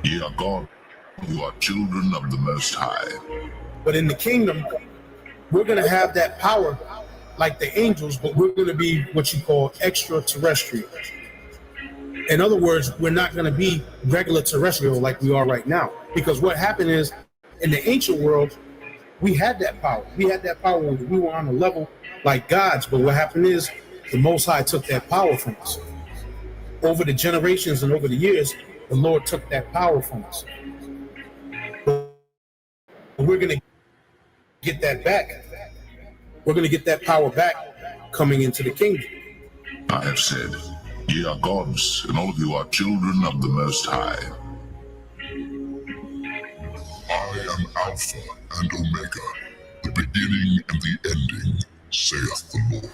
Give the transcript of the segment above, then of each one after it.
Ye are God, you are children of the Most High. But in the kingdom, we're going to have that power like the angels, but we're going to be what you call extraterrestrial. In other words, we're not going to be regular terrestrial like we are right now. Because what happened is, in the ancient world, we had that power. We had that power when we were on a level like gods. But what happened is, the Most High took that power from us. Over the generations and over the years, the Lord took that power from us. But we're going to get that back. We're going to get that power back coming into the kingdom. I have said, ye are gods, and all of you are children of the Most High. I am Alpha and Omega, the beginning and the ending, saith the Lord.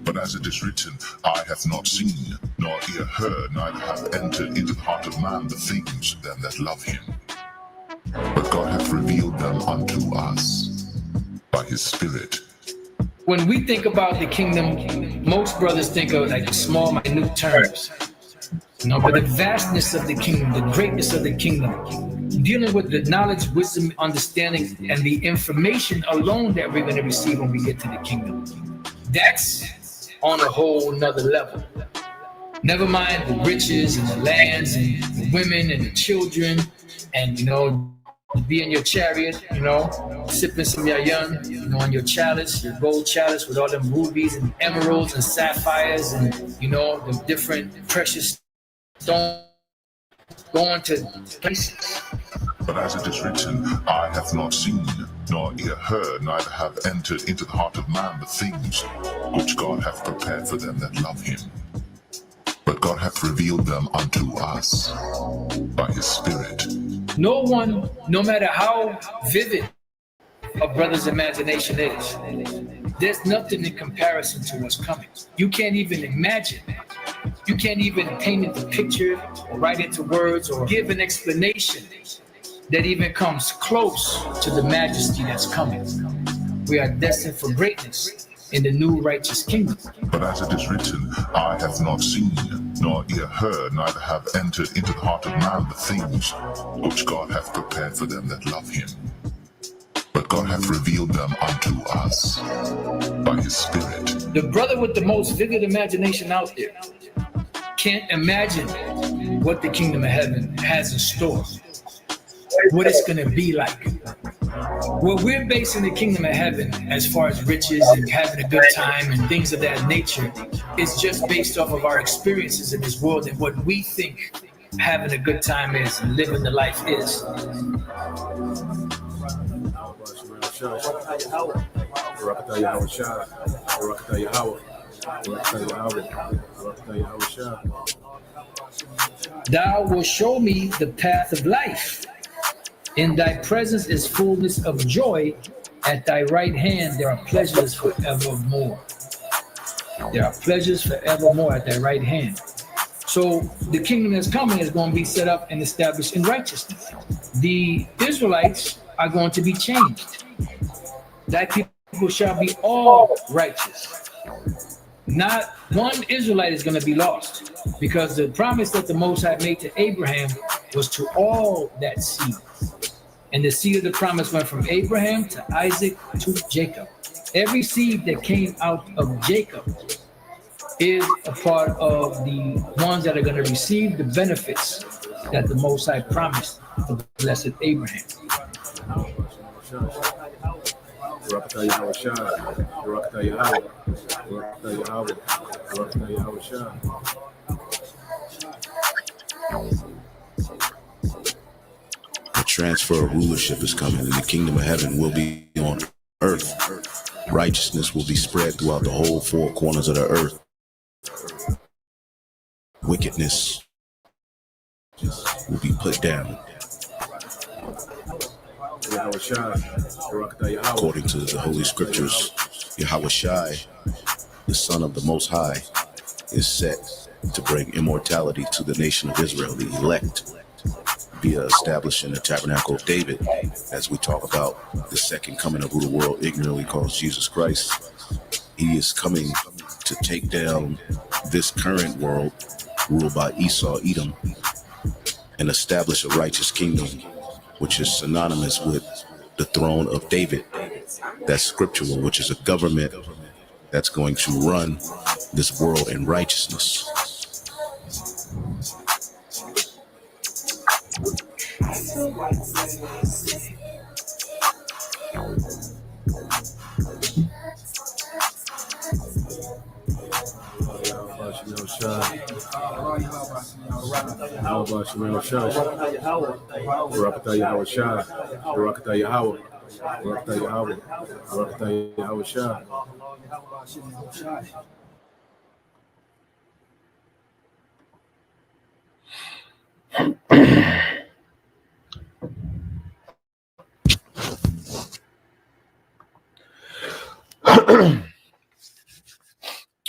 But as it is written, eye hath not seen, nor ear heard, neither hath entered into the heart of man the things them that love him. But God hath revealed them unto us by his Spirit. When we think about the kingdom, most brothers think of like small, minute terms. But the vastness of the kingdom, the greatness of the kingdom, dealing with the knowledge, wisdom, understanding, and the information alone that we're going to receive when we get to the kingdom, that's on a whole nother level. Never mind the riches and the lands and the women and the children and, be in your chariot, sipping some yayan, on your chalice, your gold chalice with all them rubies and emeralds and sapphires and, the different precious stones going to places. But as it is written, eye hath not seen, nor ear heard, neither hath entered into the heart of man the things which God hath prepared for them that love him. But God hath revealed them unto us by his Spirit. No one, no matter how vivid a brother's imagination is, there's nothing in comparison to what's coming. You can't even imagine. You can't even paint it the picture or write it to words or give an explanation that even comes close to the majesty that's coming. We are destined for greatness in the new righteous kingdom. But as it is written, eye hath not seen, nor ear heard, neither hath entered into the heart of man the things which God hath prepared for them that love him. But God hath revealed them unto us by his Spirit. The brother with the most vivid imagination out there can't imagine what the kingdom of heaven has in store, what it's going to be like. What we're basing the kingdom of heaven as far as riches and having a good time and things of that nature is just based off of our experiences in this world and what we think having a good time is and living the life is. Thou wilt show me the path of life. In thy presence is fullness of joy. At thy right hand there are pleasures forevermore. There are pleasures forevermore at thy right hand. So the kingdom that's coming is going to be set up and established in righteousness. The Israelites are going to be changed. Thy people shall be all righteous. Not one Israelite is going to be lost, because the promise that the Most High made to Abraham was to all that seed. And the seed of the promise went from Abraham to Isaac to Jacob. Every seed that came out of Jacob is a part of the ones that are going to receive the benefits that the Most High promised to the blessed Abraham. The transfer of rulership is coming, and the kingdom of heaven will be on earth. Righteousness will be spread throughout the whole four corners of the earth. Wickedness will be put down. According to the Holy Scriptures, Yahweh Shai, the Son of the Most High, is set to bring immortality to the nation of Israel, the elect, via establishing the tabernacle of David, as we talk about the second coming of who the world ignorantly calls Jesus Christ. He is coming to take down this current world ruled by Esau, Edom, and establish a righteous kingdom, which is synonymous with the throne of David. That's scriptural, which is a government that's going to run this world in righteousness.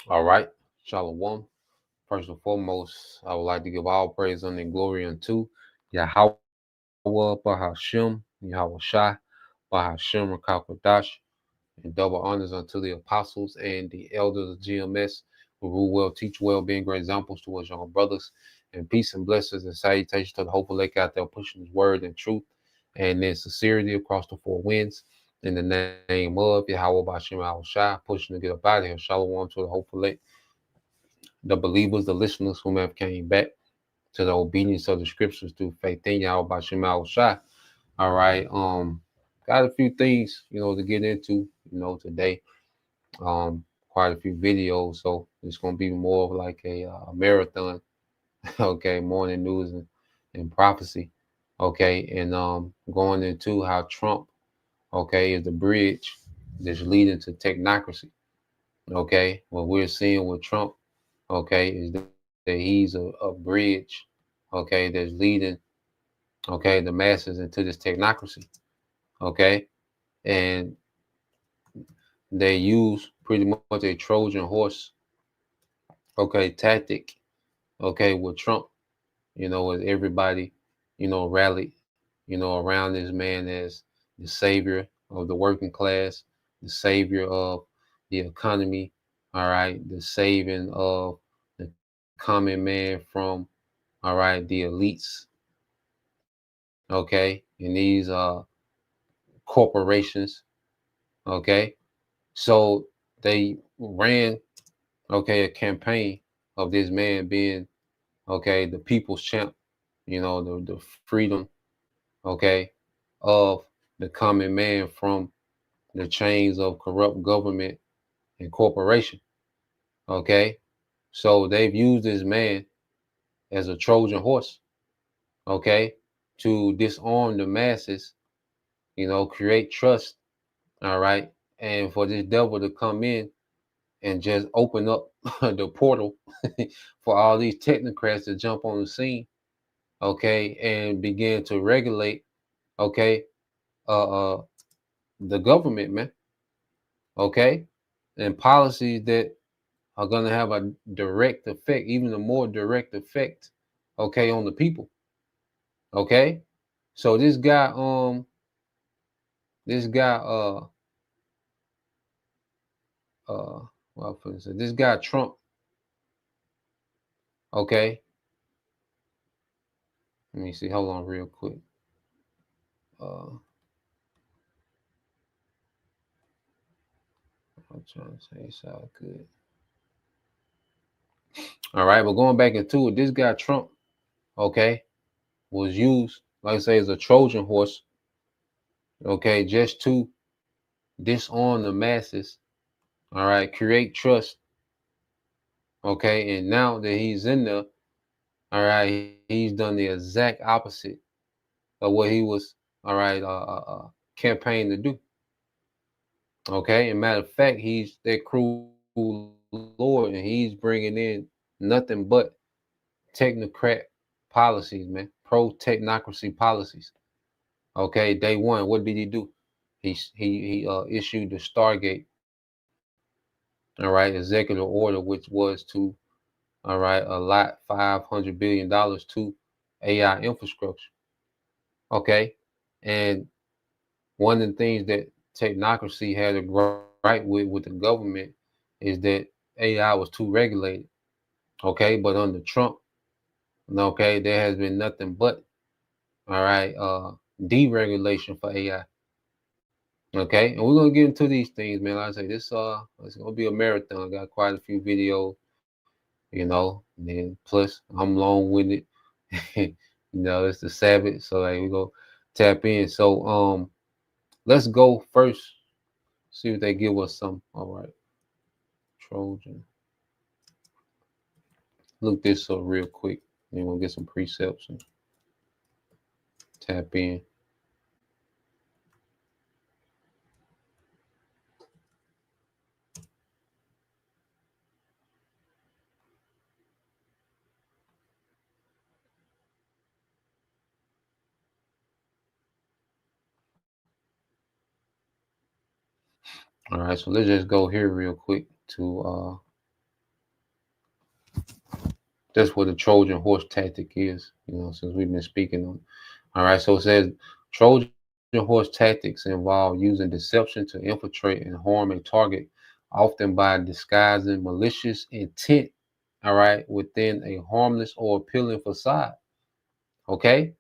All right, Shalom. First and foremost, I would like to give all praise and glory unto Yahweh Bahashim, Yahweh Shai, Bahashim Rakakadash, and double honors unto the apostles and the elders of GMS who rule well, teach well, being great examples to us young brothers, and peace and blessings and salutations to the hopeful lake out there pushing his word and truth and in sincerity across the four winds. In the name of Yahweh Bahashim Yahweh Shai, pushing to get up out of here. Shalom to the hopeful lake, the believers, the listeners who have came back to the obedience of the scriptures through faith in Yahweh Bahashim Yahweh Shai. All right. Got a few things, to get into, today. Quite a few videos, so it's gonna be more of like a marathon. Okay, morning news and prophecy. Okay, and going into how Trump, is the bridge that's leading to technocracy. Okay, what we're seeing with Trump, is that he's a bridge, that's leading, the masses into this technocracy. Okay, and they use pretty much a Trojan horse, tactic, with Trump, with everybody, rallied, around this man as the savior of the working class, the savior of the economy, all right, the saving of the common man from, all right, the elites, and these corporations, so they ran, a campaign of this man being, the people's champ, the freedom, of the common man from the chains of corrupt government and corporation. So they've used this man as a Trojan horse, to disarm the masses, create trust, all right, and for this devil to come in and just open up the portal for all these technocrats to jump on the scene, and begin to regulate, the government, man, and policies that are going to have a direct effect, even a more direct effect, on the people. So this guy, this guy Trump, let me see, hold on real quick. I'm trying to say it's all good. All right, but going back into it, this guy Trump, was used, like I say, as a Trojan horse, just to disarm the masses, all right, create trust, and now that he's in there, all right, he's done the exact opposite of what he was, all right, campaigning to do. And matter of fact, he's that cruel Lord, and he's bringing in nothing but technocrat policies, man, pro-technocracy policies. Okay, day one, what did he do? He issued the Stargate, all right, executive order, which was to, all right, allot $500 billion to AI infrastructure. Okay, and one of the things that Technacracy had a gripe with the government is that AI was too regulated. Okay, but under Trump, okay, there has been nothing but, all right, deregulation for AI. Okay, and we're gonna get into these things, man. Like I say, this it's gonna be a marathon. I got quite a few videos, and then plus I'm long winded. It's the Sabbath, so like we go tap in. So let's go first. See if they give us some. All right, Trojan. Look this up real quick. Then we'll get some precepts and tap in. All right, so let's just go here real quick to that's what the Trojan horse tactic is, since we've been speaking on. All right, so it says Trojan horse tactics involve using deception to infiltrate and harm a target, often by disguising malicious intent, all right, within a harmless or appealing facade. Okay,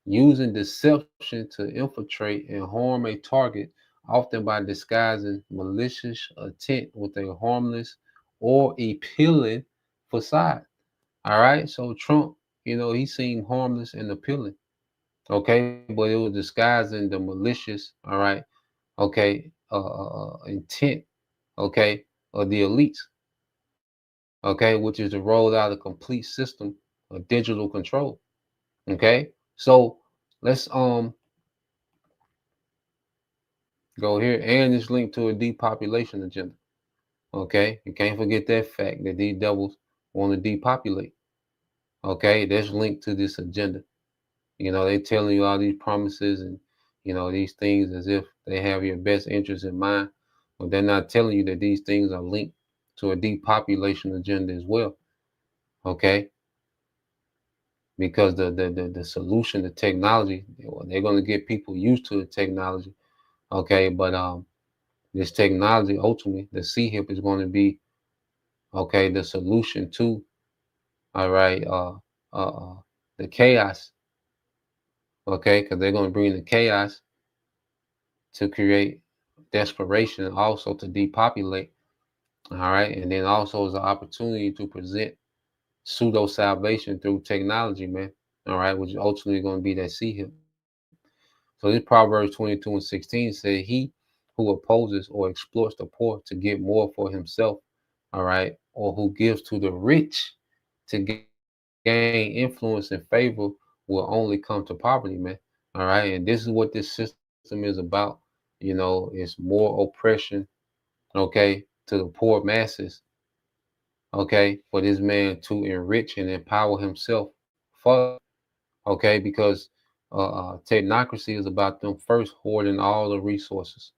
using deception to infiltrate and harm a target, often by disguising malicious intent with a harmless or appealing facade. All right. So Trump, he seemed harmless and appealing. Okay. But it was disguising the malicious, all right, okay, intent, okay, of the elites, okay, which is to roll out a complete system of digital control. Okay. So let's go here, and it's linked to a depopulation agenda. Okay. You can't forget that fact that these devils want to depopulate. Okay. That's linked to this agenda. They telling you all these promises and these things as if they have your best interest in mind, but they're not telling you that these things are linked to a depopulation agenda as well. Okay, because the solution, the technology, they're going to get people used to the technology. Okay, but this technology ultimately, the C-hip is going to be okay the solution to, all right, the chaos. Okay, because they're going to bring the chaos to create desperation and also to depopulate. All right. And then also is an opportunity to present pseudo salvation through technology, man. All right. Which is ultimately going to be that C hip. So this Proverbs 22:16 said, He who opposes or exploits the poor to get more for himself, all right, or who gives to the rich to gain influence and favor will only come to poverty, man. All right. And this is what this system is about. It's more oppression, okay, to the poor masses, okay, for this man to enrich and empower himself further, okay, because technocracy is about them first hoarding all the resources,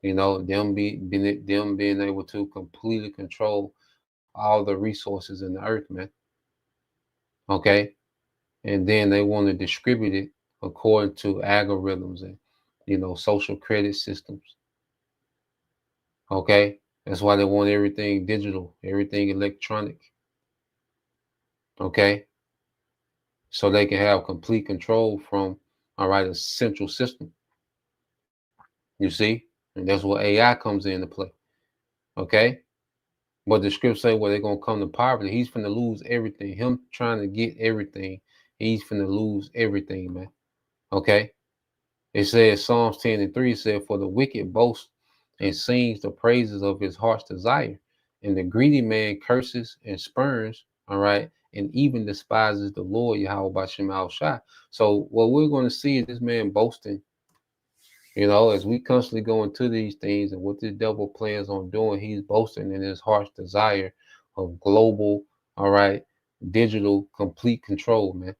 them being able to completely control all the resources in the earth, man, okay, and then they want to distribute it according to algorithms and social credit systems. Okay, that's why they want everything digital, everything electronic. Okay, so they can have complete control from, all right, a central system. You see, and that's where AI comes into play. Okay, but the scripts say, well, they're gonna come to poverty. He's finna lose everything. Him trying to get everything, he's finna lose everything, man. Okay, it says Psalms 10:3 said, for the wicked boasts and sings the praises of his heart's desire, and the greedy man curses and spurns, all right, and even despises the Lord Yahweh Bashem Al Shai. So what we're going to see is this man boasting, as we constantly go into these things and what this devil plans on doing, he's boasting in his heart's desire of global, all right, digital complete control, man.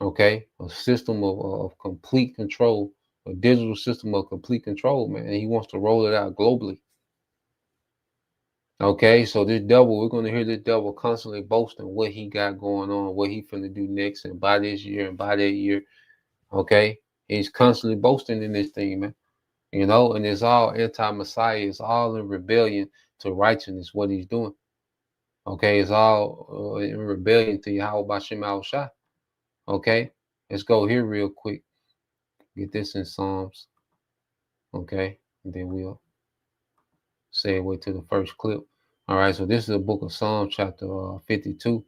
Okay, a system of complete control, a digital system of complete control, man. And he wants to roll it out globally. Okay, so this devil, we're gonna hear this devil constantly boasting what he got going on, what he finna do next, and by this year and by that year. Okay, he's constantly boasting in this thing, man. You know, and it's all anti-Messiah. It's all in rebellion to righteousness. What he's doing. Okay, it's all in rebellion to Yahweh Bashem Al Shah. Okay, let's go here real quick. Get this in Psalms. Okay, and then we'll segue to the first clip. All right, so this is the book of Psalms, chapter 52,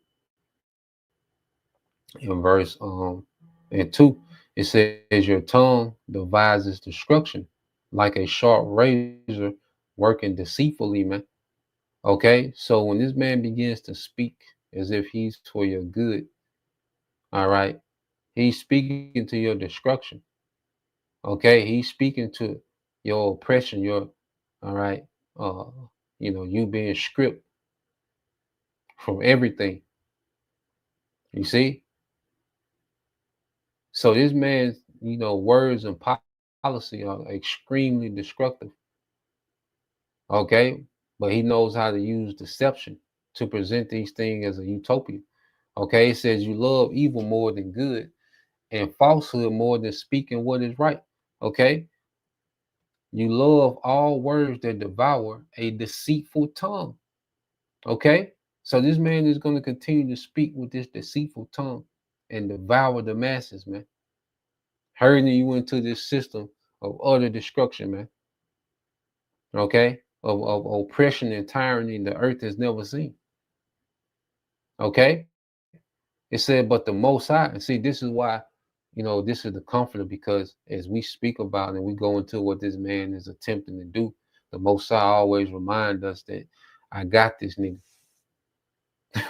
in verse and 2. It says, "Your tongue devises destruction, like a sharp razor working deceitfully, man." Okay, so when this man begins to speak as if he's for your good, all right, he's speaking to your destruction. Okay, he's speaking to your oppression, your, all right, uh, you being stripped from everything. You see, so this man's, words and policy are extremely destructive. Okay, but he knows how to use deception to present these things as a utopia. Okay, it says you love evil more than good and falsehood more than speaking what is right. Okay, you love all words that devour a deceitful tongue. Okay, so this man is going to continue to speak with this deceitful tongue and devour the masses, man, hurting you into this system of utter destruction, man. Okay, of oppression and tyranny the earth has never seen. Okay, it said, but the Most High, and see, this is why, this is the comforter, because as we speak about and we go into what this man is attempting to do, the Most High always remind us that I got this nigga.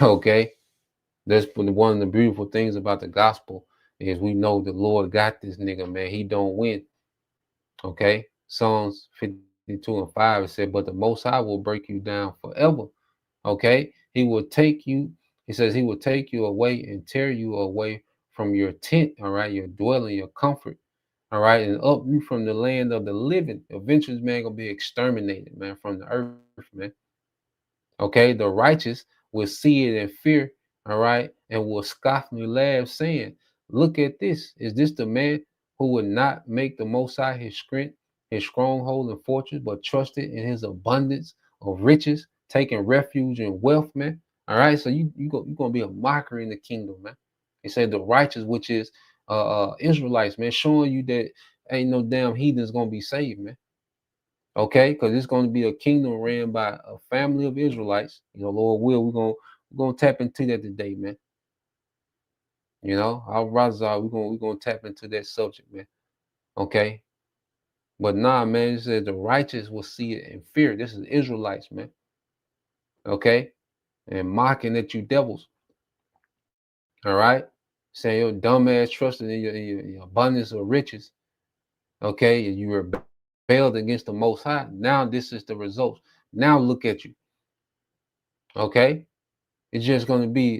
Okay, that's one of the beautiful things about the gospel is we know the Lord got this nigga, man. He don't win. Okay, Psalms 52:5, it said, but the Most High will break you down forever. Okay, he will take you. He says he will take you away and tear you away from your tent. All right, your dwelling, your comfort. All right, and up you from the land of the living. Eventually, man, gonna be exterminated, man, from the earth, man. Okay, the righteous will see it and fear, all right, and will scoffingly laugh, saying, look at this. Is this the man who would not make the Most High his strength, his stronghold and fortress, but trusted in his abundance of riches, taking refuge in wealth, man? All right, so you're gonna be a mockery in the kingdom, man. He said the righteous, which is Israelites, man, showing you that ain't no damn heathens gonna be saved, man. Okay, because it's going to be a kingdom ran by a family of Israelites. Lord will, we're gonna tap into that today, man. Our Razar, we're gonna tap into that subject, man. Okay. But nah, man, it says the righteous will see it and fear. This is Israelites, man. Okay, and mocking at you devils. All right, saying your dumb ass trusted in your abundance of riches. Okay, and you rebelled against the Most High. Now this is the results. Now look at you. Okay, it's gonna be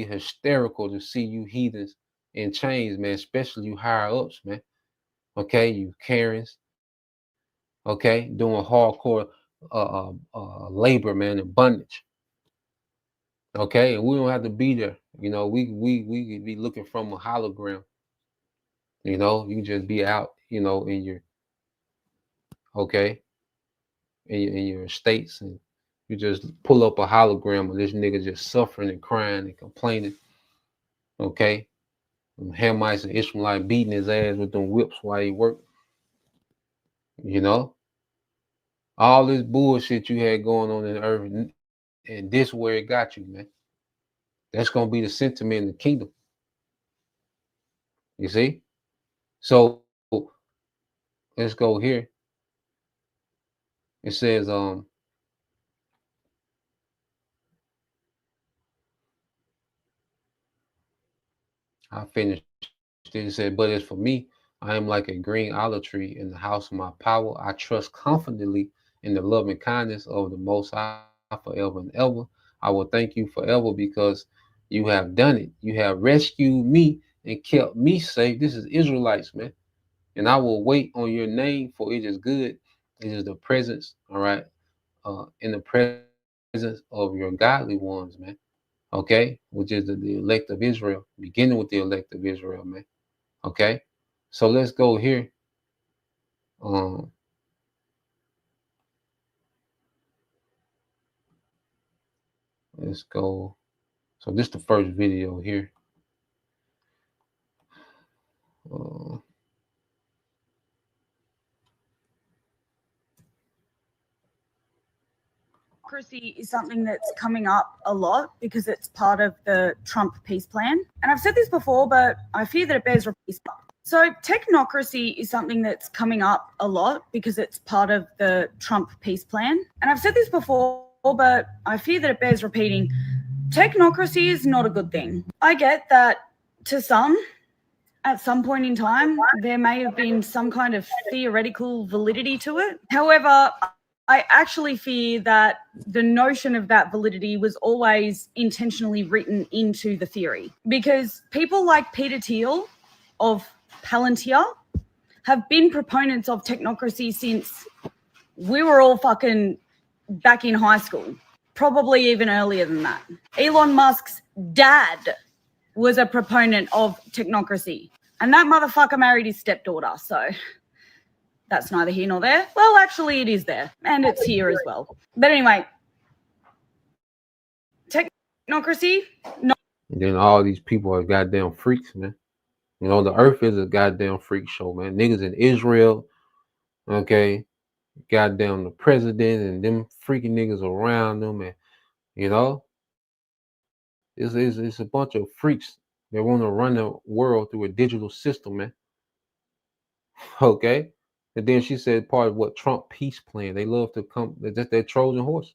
hysterical to see you heathens in chains, man, especially you higher ups, man. Okay, you Karens, okay, doing hardcore labor, man, in bondage. Okay, and we don't have to be there. We could be looking from a hologram. You can just be out, in your okay, in your estates, and you just pull up a hologram of this nigga just suffering and crying and complaining. Okay, Hamites and Ishmaelite beating his ass with them whips while he worked. All this bullshit you had going on in the earth, and this where it got you, man. That's gonna be the sentiment in the kingdom. You see? So let's go here. It says, I finished it. It said, but as for me, I am like a green olive tree in the house of my power. I trust confidently in the loving kindness of the Most High forever and ever. I will thank you forever because you have done it. You have rescued me and kept me safe. This is Israelites, man. And I will wait on your name, for it is good. It is the presence, all right, in the presence of your godly ones, man. Okay, which is the elect of Israel, beginning with the elect of Israel, man. Okay, so let's go here. Um, let's go. So this is the first video here. Uh, Technocracy is something that's coming up a lot because it's part of the Trump peace plan. And I've said this before, but I fear that it bears repeating. So technocracy is something that's coming up a lot because it's part of the Trump peace plan. And I've said this before, but I fear that it bears repeating. Technocracy is not a good thing. I get that to some, at some point in time, there may have been some kind of theoretical validity to it. However, I actually fear that the notion of that validity was always intentionally written into the theory, because people like Peter Thiel of Palantir have been proponents of technocracy since we were all fucking back in high school, probably even earlier than that. Elon Musk's dad was a proponent of technocracy, and that motherfucker married his stepdaughter, so that's neither here nor there. Well, actually, it is there, and it's here as well. But anyway, technocracy, no. and then all these people are goddamn freaks, man. You know, the earth is a goddamn freak show, man. Niggas in Israel, okay, goddamn the president and them freaking niggas around them, and you know, it's a bunch of freaks that want to run the world through a digital system, man. Okay, and then she said part of what Trump peace plan. They love to come, that's that Trojan horse.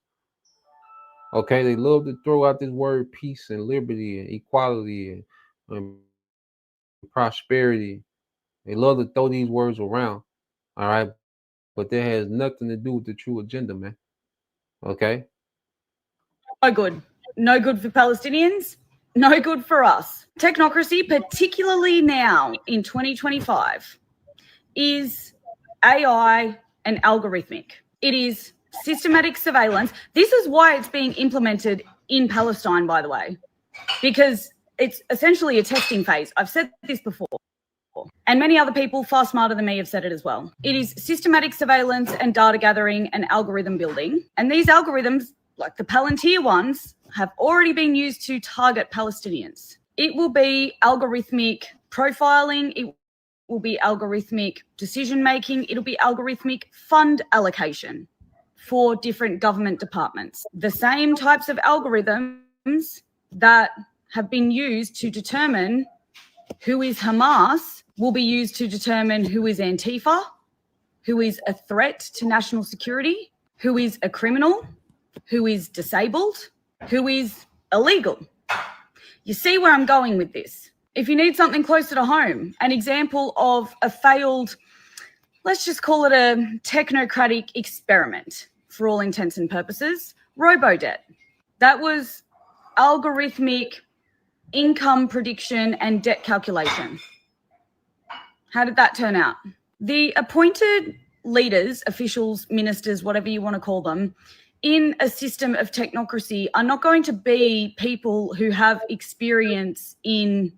Okay, they love to throw out this word peace and liberty and equality and prosperity. They love to throw these words around. All right, but that has nothing to do with the true agenda, man. Okay. No good. No good for Palestinians. No good for us. Technocracy, particularly now in 2025, is AI and algorithmic. It is systematic surveillance. This is why it's being implemented in Palestine, by the way, because it's essentially a testing phase. I've said this before, and many other people far smarter than me have said it as well. It is systematic surveillance and data gathering and algorithm building. And these algorithms, like the Palantir ones, have already been used to target Palestinians. It will be algorithmic profiling. It will be algorithmic decision making. It'll be algorithmic fund allocation for different government departments. The same types of algorithms that have been used to determine who is Hamas will be used to determine who is Antifa, who is a threat to national security, who is a criminal, who is disabled, who is illegal. You see where I'm going with this. If you need something closer to home, an example of a failed, let's just call it a technocratic experiment for all intents and purposes, robo-debt. That was algorithmic income prediction and debt calculation. How did that turn out? The appointed leaders, officials, ministers, whatever you want to call them, in a system of technocracy are not going to be people who have experience in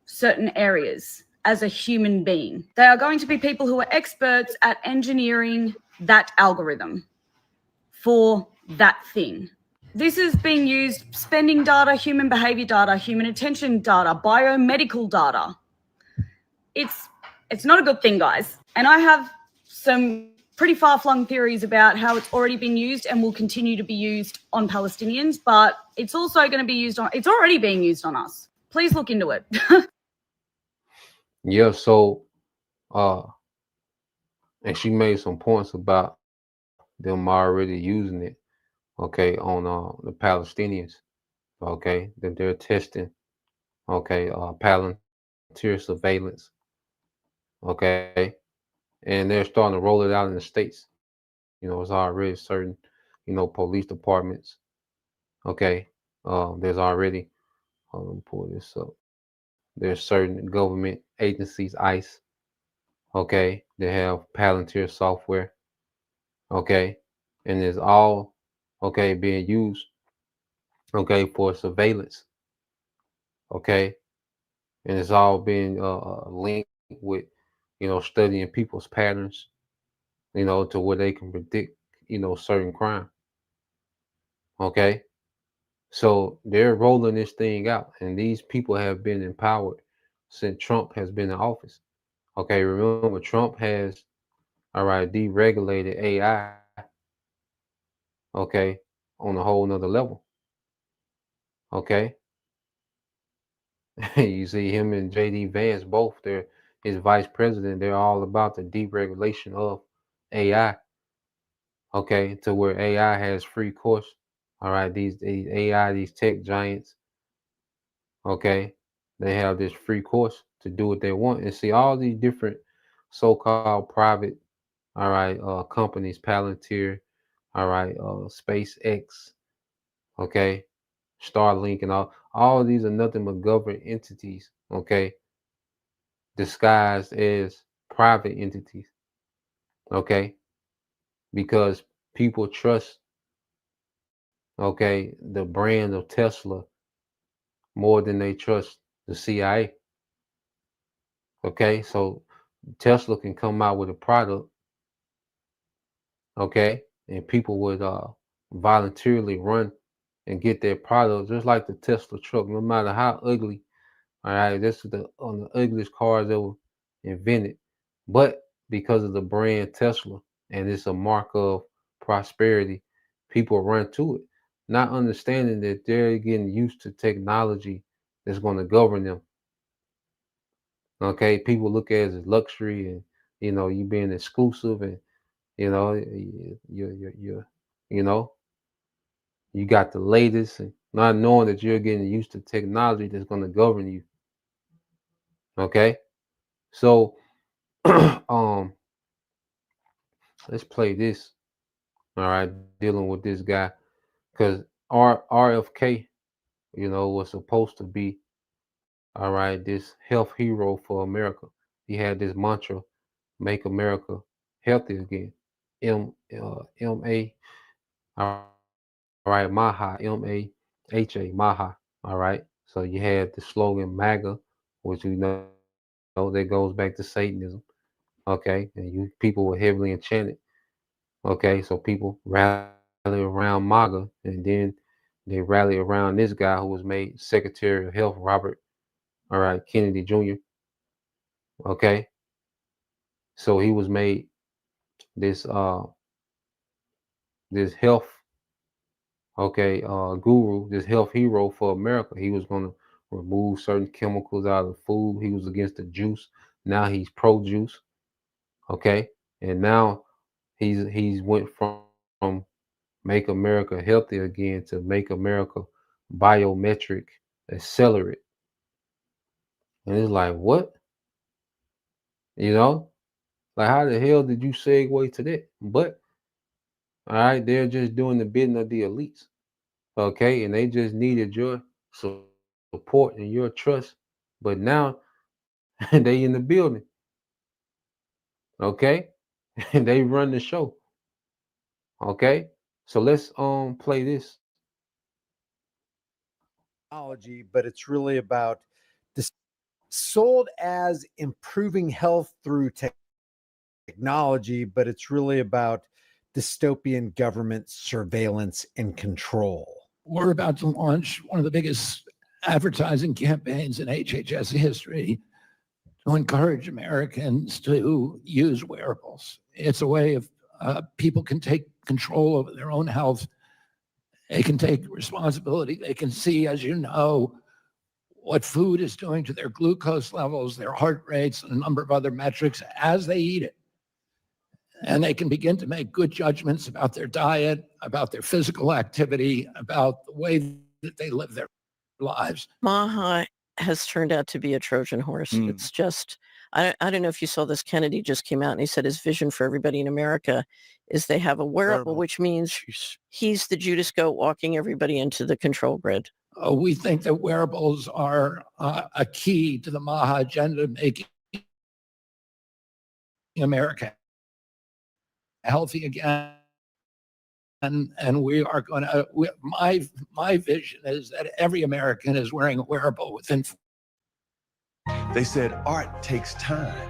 certain areas as a human being. They are going to be people who are experts at engineering that algorithm for that thing. This is being used, spending data, human behavior data, human attention data, biomedical data. It's not a good thing, guys. And I have some pretty far-flung theories about how it's already been used and will continue to be used on Palestinians, but it's also going to be used on, it's already being used on us. Please look into it. Yeah, so and she made some points about them already using it, okay, on the Palestinians, okay, that they're testing, okay, Palantir surveillance, okay, and they're starting to roll it out in the states. You know, it's already certain, you know, police departments, okay. There's already, hold on, pull this up. There's certain government agencies, ICE, okay, they have Palantir software, okay, and it's all, okay, being used, okay, for surveillance, okay, and it's all being linked with, studying people's patterns, to where they can predict, certain crime, okay. So they're rolling this thing out, and these people have been empowered since Trump has been in office. Okay, remember Trump has, all right, deregulated AI, okay, on a whole nother level. Okay. You see him and JD Vance both, they're his vice president, they're all about the deregulation of AI. Okay, to where AI has free course. All right, these AI, these tech giants, okay, they have this free course to do what they want. And see all these different so-called private, all right, companies, Palantir, all right, SpaceX, okay, Starlink, and all of these are nothing but government entities, okay, disguised as private entities, okay, because people trust, okay, the brand of Tesla more than they trust the CIA, okay. So Tesla can come out with a product, okay, and people would voluntarily run and get their product, just like the Tesla truck, no matter how ugly. All right, this is the on the ugliest cars ever invented, but because of the brand Tesla and it's a mark of prosperity, people run to it, not understanding that they're getting used to technology that's going to govern them. Okay, people look at it as luxury, and you being exclusive, and you you know you got the latest, and not knowing that you're getting used to technology that's going to govern you. Okay, so um let's play this. All right, dealing with this guy, because RFK, was supposed to be, all right, this health hero for America. He had this mantra, "Make America Healthy Again." M all right, Maha, MAHA, Maha. All right. So you had the slogan MAGA, which that goes back to Satanism. Okay, and you people were heavily enchanted. Okay, so people rally around MAGA, and then they rally around this guy who was made Secretary of Health, Robert, all right, Kennedy Jr. Okay, so he was made this this health, okay, guru, this health hero for America. He was going to remove certain chemicals out of food. He was against the juice. Now he's pro juice. Okay, and now he's went from make America healthy again to make America biometric accelerate. And it's like, what? You know, like how the hell did you segue to that? But all right, they're just doing the bidding of the elites. Okay, and they just needed your support and your trust. But now they in the building. Okay, and they run the show. Okay, so let's play this. But it's really about this sold as improving health through technology, but it's really about dystopian government surveillance and control. We're about to launch one of the biggest advertising campaigns in HHS history to encourage Americans to use wearables. It's a way of people can take control over their own health. They can take responsibility. They can see, as you know, what food is doing to their glucose levels, their heart rates, and a number of other metrics as they eat it. And they can begin to make good judgments about their diet, about their physical activity, about the way that they live their lives. Maha has turned out to be a Trojan horse. It's just, I don't know if you saw this. Kennedy just came out and he said his vision for everybody in America is they have a wearable, which means he's the Judas goat walking everybody into the control grid. We think that wearables are a key to the Maha agenda, making America healthy again. And we are going to, my vision is that every American is wearing a wearable within. They said art takes time.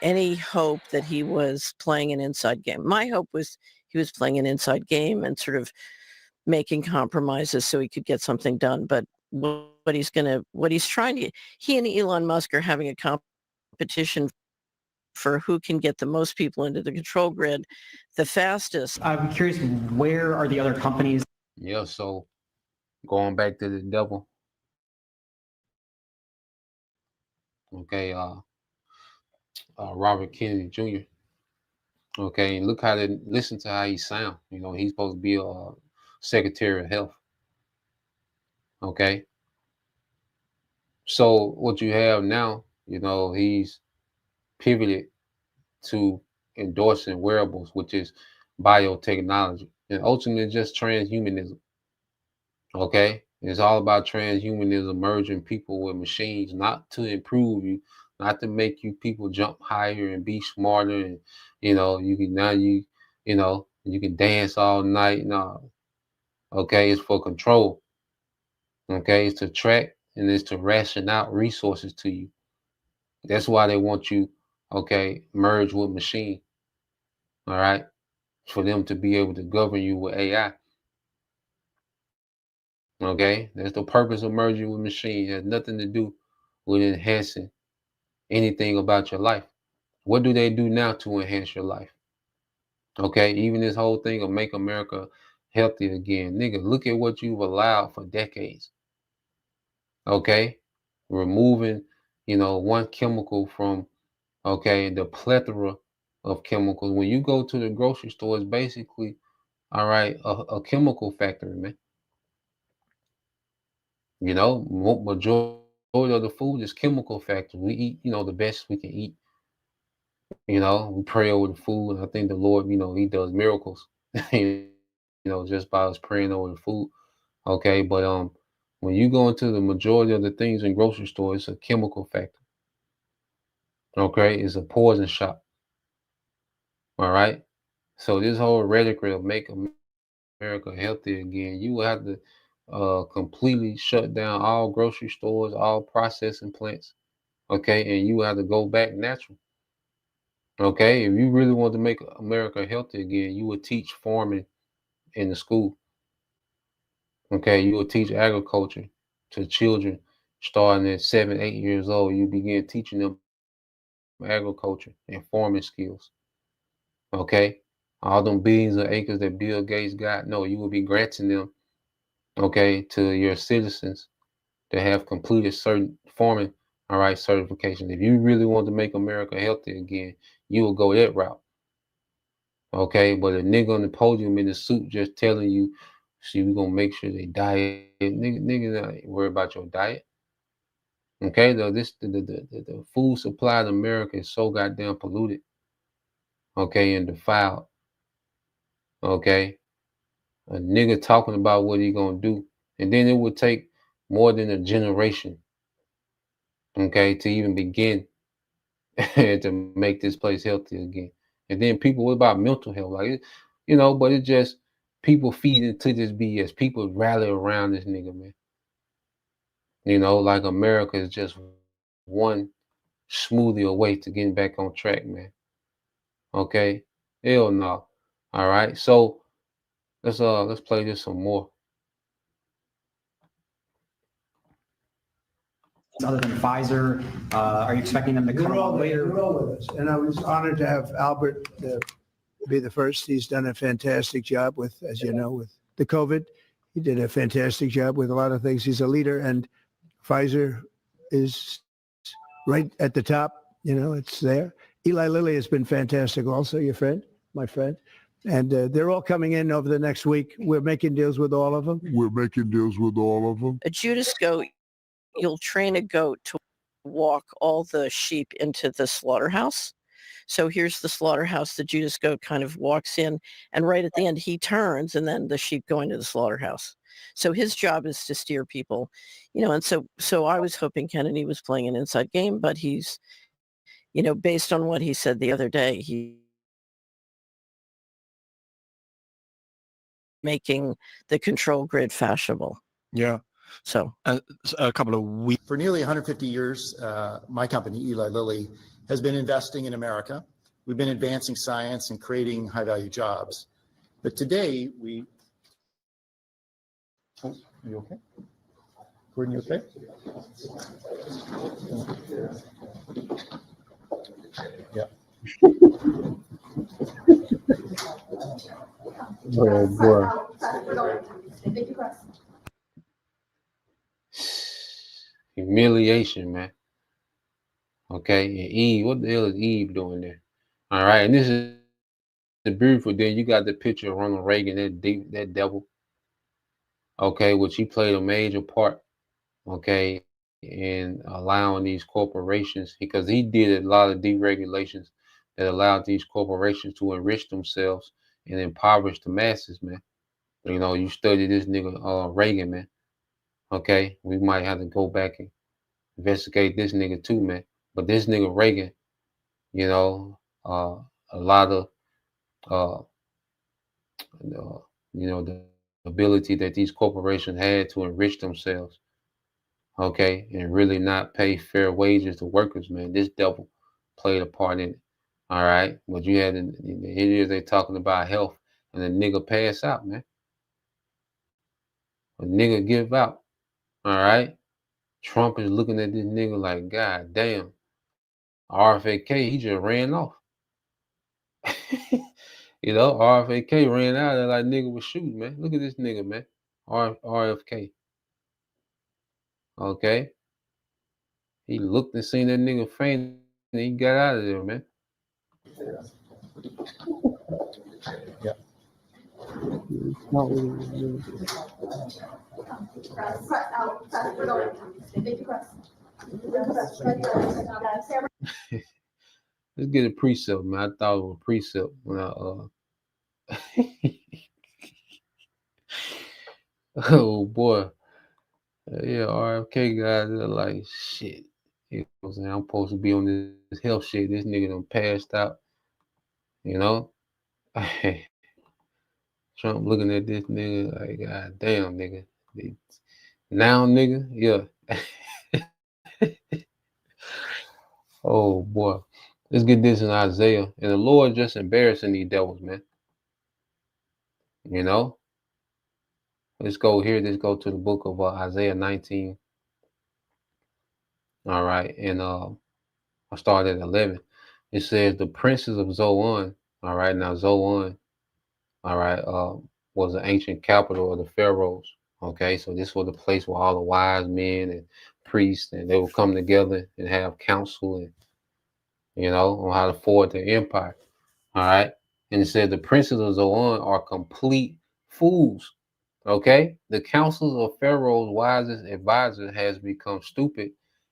Any hope that he was playing an inside game? My hope was he was playing an inside game and sort of making compromises so he could get something done. But what he's trying to, he and Elon Musk are having a competition for who can get the most people into the control grid the fastest. I'm curious, where are the other companies? Yeah, so going back to the devil. Okay, Robert Kennedy Jr. Okay, and look how they listen to how he sound. You know, he's supposed to be a Secretary of Health. Okay. So what you have now, you know, he's pivoted to endorsing wearables, which is biotechnology, and ultimately just transhumanism. Okay, it's all about transhumanism, merging people with machines, not to improve you, not to make you people jump higher and be smarter, and you know you can you can dance all night. No, okay, it's for control. Okay, it's to track and it's to ration out resources to you. That's why they want you, okay, merge with machine. All right, for them to be able to govern you with AI. Okay, that's the purpose of merging with machine. It has nothing to do with enhancing anything about your life. What do they do now to enhance your life? Okay, even this whole thing of make America healthy again. Nigga, look at what you've allowed for decades. Okay, removing, one chemical from, okay, the plethora of chemicals. When you go to the grocery store, it's basically, all right, a chemical factory, man. You know, majority of the food is chemical factory. We eat, the best we can eat. We pray over the food, and I think the Lord, He does miracles. Just by us praying over the food. Okay, but when you go into the majority of the things in grocery store, it's a chemical factory. Okay, it's a poison shop. All right. So this whole rhetoric of make America healthy again, you will have to completely shut down all grocery stores, all processing plants. Okay, and you have to go back natural. Okay, if you really want to make America healthy again, you would teach farming in the school. Okay, you will teach agriculture to children starting at 7, 8 years old. You begin teaching them agriculture and farming skills. Okay, all them billions of acres that Bill Gates got, no, you will be granting them, okay, to your citizens that have completed certain farming, all right, certifications. If you really want to make America healthy again, you will go that route. Okay, but a nigga on the podium in the suit just telling you, see, we're gonna make sure they diet. Nigga not worry about your diet. Okay, though the food supply in America is so goddamn polluted. Okay, and defiled. Okay, a nigga talking about what he gonna do, and then it would take more than a generation, okay, to even begin to make this place healthy again. And then people, what about mental health? Like, but it just people feed into this BS. People rally around this nigga, man. Like America is just one smoothie away to getting back on track, man. Okay, hell no. All right, so let's play this some more. Other than Pfizer, are you expecting them to come on later? They're all with us. And I was honored to have Albert be the first. He's done a fantastic job with, as you know, with the COVID. He did a fantastic job with a lot of things. He's a leader, and Pfizer is right at the top. It's there. Eli Lilly has been fantastic also, my friend. And they're all coming in over the next week. We're making deals with all of them. A Judas goat, you'll train a goat to walk all the sheep into the slaughterhouse. So here's the slaughterhouse. The Judas goat kind of walks in, and right at the end he turns, and then the sheep go into the slaughterhouse. So his job is to steer people, and so I was hoping Kennedy was playing an inside game, but he's, based on what he said the other day, he making the control grid fashionable. Yeah. So a couple of weeks. For nearly 150 years, my company, Eli Lilly, has been investing in America. We've been advancing science and creating high-value jobs. But today, Oh, are you okay? Gordon, you okay? Yeah. Oh boy. Humiliation, man. Okay, and Eve, what the hell is Eve doing there? All right, and this is the beautiful. Then you got the picture of Ronald Reagan, that devil. Okay, which he played a major part. Okay, in allowing these corporations, because he did a lot of deregulations that allowed these corporations to enrich themselves and impoverish the masses, man. You study this nigga Reagan, man. Okay, we might have to go back and investigate this nigga too, man. But this nigga Reagan, a lot of uh, the ability that these corporations had to enrich themselves, okay, and really not pay fair wages to workers, man. This devil played a part in it. All right, but you had here they talking about health, and the nigga pass out, man. A nigga give out. All right, Trump is looking at this nigga like, God damn, RFK, he just ran off. RFK ran out there like nigga was shooting, man. Look at this nigga, man. RFK. Okay. He looked and seen that nigga faint and he got out of there, man. Yeah. Let's get a precept, man. I thought it was a precept when I oh boy. Yeah, RFK guys are like shit. You know what I'm saying? I'm supposed to be on this health shit. This nigga done passed out. Trump looking at this nigga like, God damn, nigga. Now, nigga, yeah. Oh boy. Let's get this in Isaiah. And the Lord just embarrassing these devils, man. Let's go here. Let's go to the book of Isaiah 19. All right. And I started at 11. It says the princes of Zoan. All right. Now Zoan, all right, was the ancient capital of the pharaohs. Okay. So this was the place where all the wise men and priests, and they would come together and have counsel and, on how to forward their empire. All right. And it said the princes of Zoan are complete fools. Okay. The counsels of Pharaoh's wisest advisor has become stupid.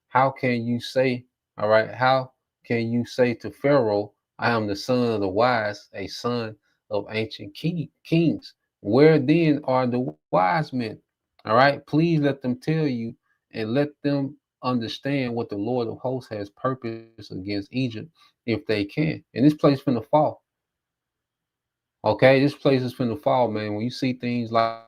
How can you say, all right, how can you say to Pharaoh, I am the son of the wise, a son of ancient kings? Where then are the wise men? All right. Please let them tell you and let them understand what the Lord of hosts has purposed against Egypt if they can. And this place finna fall. Okay, this place is finna fall, man. When you see things like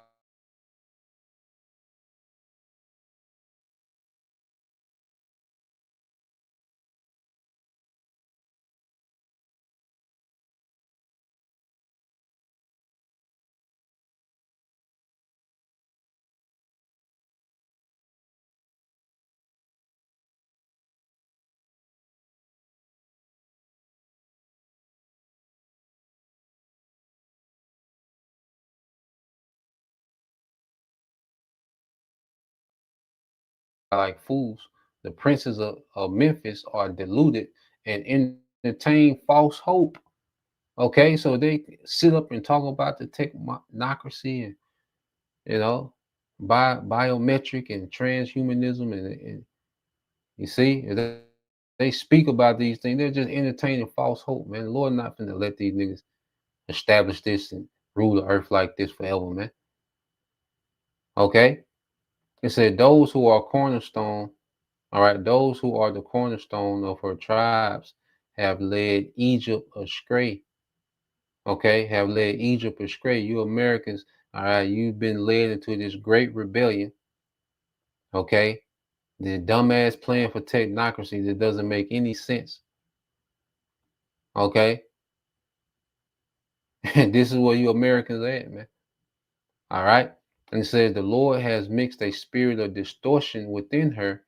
fools, the princes of Memphis are deluded and entertain false hope. Okay, so they sit up and talk about the technocracy and biometric and transhumanism and you see they speak about these things. They're just entertaining false hope, man. The Lord not finna let these niggas establish this and rule the earth like this forever, man. Okay? It said, those who are cornerstone, all right, those who are the cornerstone of her tribes have led Egypt astray. Okay, have led Egypt astray. You Americans, all right, you've been led into this great rebellion. Okay, the dumbass plan for technocracy that doesn't make any sense. Okay, and this is where you Americans at, man. All right, and it says the Lord has mixed a spirit of distortion within her.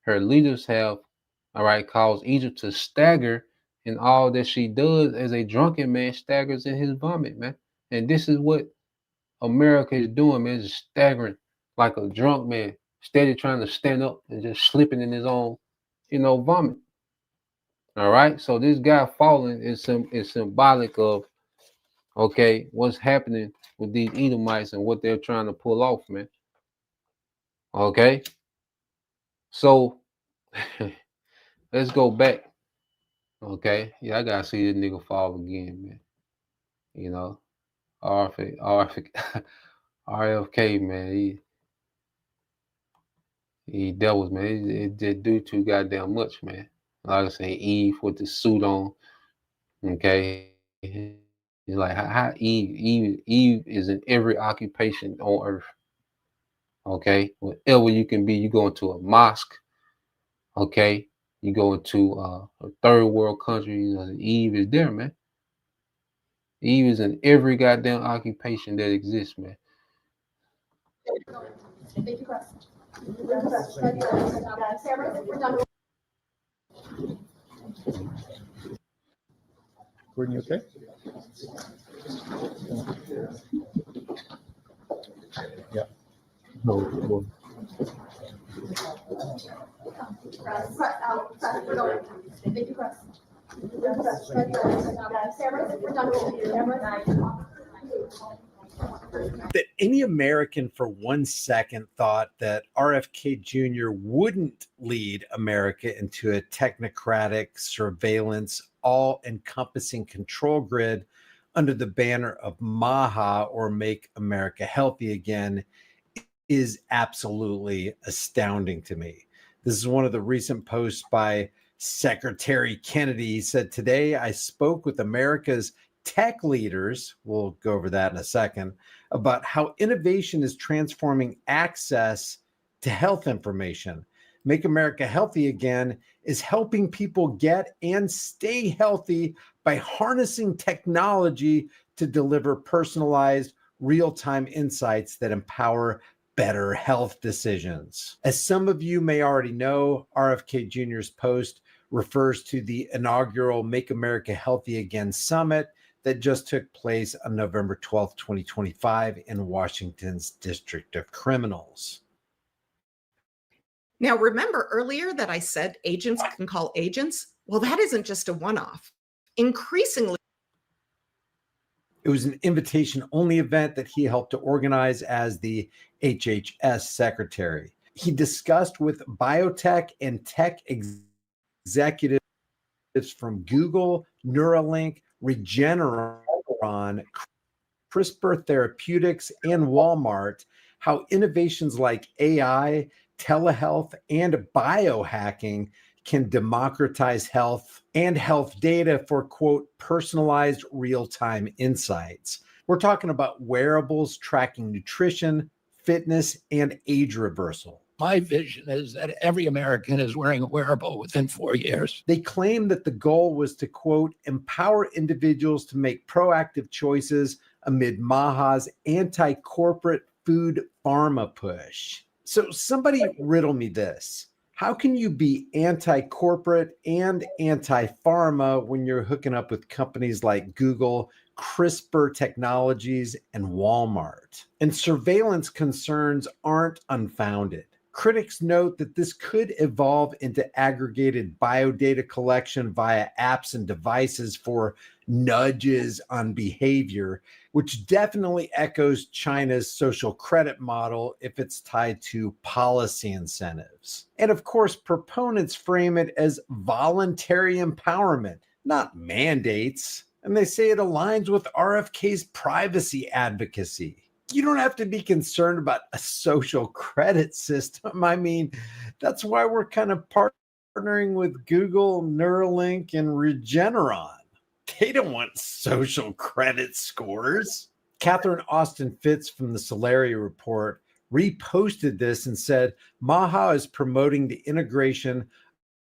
Her leaders have, all right, caused Egypt to stagger in all that she does, as a drunken man staggers in his vomit, man. And this is what America is doing, man, is staggering like a drunk man, steady trying to stand up and just slipping in his own, vomit. All right. So this guy falling is symbolic of, okay, what's happening with these Edomites and what they're trying to pull off, man. Okay. So let's go back. Okay. Yeah, I gotta see this nigga fall again, man. You know, RFK, man. He devils, man. It just do too goddamn much, man. Like I say, Eve with the suit on. Okay. He's like, how Eve is in every occupation on earth. Okay. Whatever you can be, you go into a mosque. Okay. You go into a third world country, Eve is there, man. Eve is in every goddamn occupation that exists, man. Gordon, you okay? Yeah. No. That any American for 1 second thought that RFK Jr. wouldn't lead America into a technocratic surveillance, all-encompassing control grid under the banner of MAHA, or Make America Healthy Again, is absolutely astounding to me. This is one of the recent posts by Secretary Kennedy. He said, "Today I spoke with America's tech leaders," we'll go over that in a second, "about how innovation is transforming access to health information. Make America Healthy Again is helping people get and stay healthy by harnessing technology to deliver personalized, real-time insights that empower better health decisions." As some of you may already know, RFK Jr.'s post refers to the inaugural Make America Healthy Again summit that just took place on November 12th, 2025 in Washington's District of Criminals. Now, remember earlier that I said agents can call agents? Well, that isn't just a one-off. Increasingly, it was an invitation-only event that he helped to organize as the HHS secretary. He discussed with biotech and tech executives from Google, Neuralink, Regeneron, CRISPR Therapeutics, and Walmart how innovations like AI, telehealth, and biohacking can democratize health and health data for, quote, personalized real-time insights. We're talking about wearables tracking nutrition, fitness, and age reversal. My vision is that every American is wearing a wearable within 4 years. They claim that the goal was to, quote, empower individuals to make proactive choices amid MAHA's anti-corporate food pharma push. So somebody riddle me this. How can you be anti-corporate and anti-pharma when you're hooking up with companies like Google, CRISPR Technologies, and Walmart? And surveillance concerns aren't unfounded. Critics note that this could evolve into aggregated biodata collection via apps and devices for nudges on behavior, which definitely echoes China's social credit model if it's tied to policy incentives. And of course, proponents frame it as voluntary empowerment, not mandates. And they say it aligns with RFK's privacy advocacy. You don't have to be concerned about a social credit system. I mean, that's why we're kind of partnering with Google, Neuralink, and Regeneron. They don't want social credit scores. Catherine Austin Fitz from the Solari Report reposted this and said, Maha is promoting the integration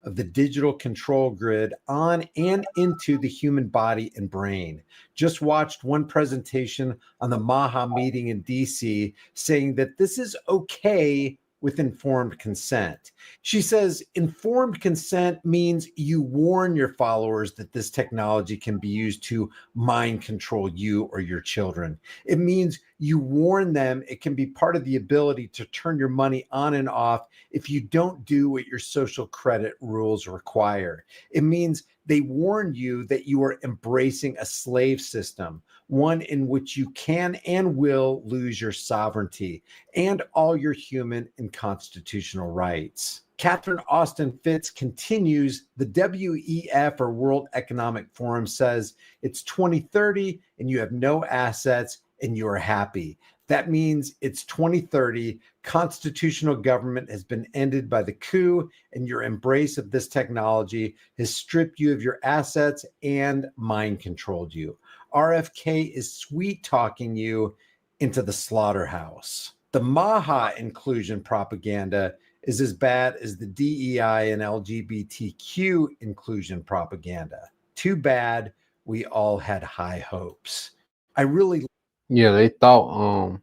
of the digital control grid on and into the human body and brain. Just watched one presentation on the Maha meeting in DC saying that this is okay with informed consent. She says informed consent means you warn your followers that this technology can be used to mind control you or your children. It means you warn them it can be part of the ability to turn your money on and off if you don't do what your social credit rules require. It means they warn you that you are embracing a slave system, one in which you can and will lose your sovereignty and all your human and constitutional rights. Catherine Austin Fitz continues, the WEF or World Economic Forum says it's 2030 and you have no assets and you are happy. That means it's 2030, constitutional government has been ended by the coup, and your embrace of this technology has stripped you of your assets and mind controlled you. RFK is sweet talking you into the slaughterhouse. The Maha inclusion propaganda is as bad as the DEI and LGBTQ inclusion propaganda. Too bad we all had high hopes. I really Yeah, they thought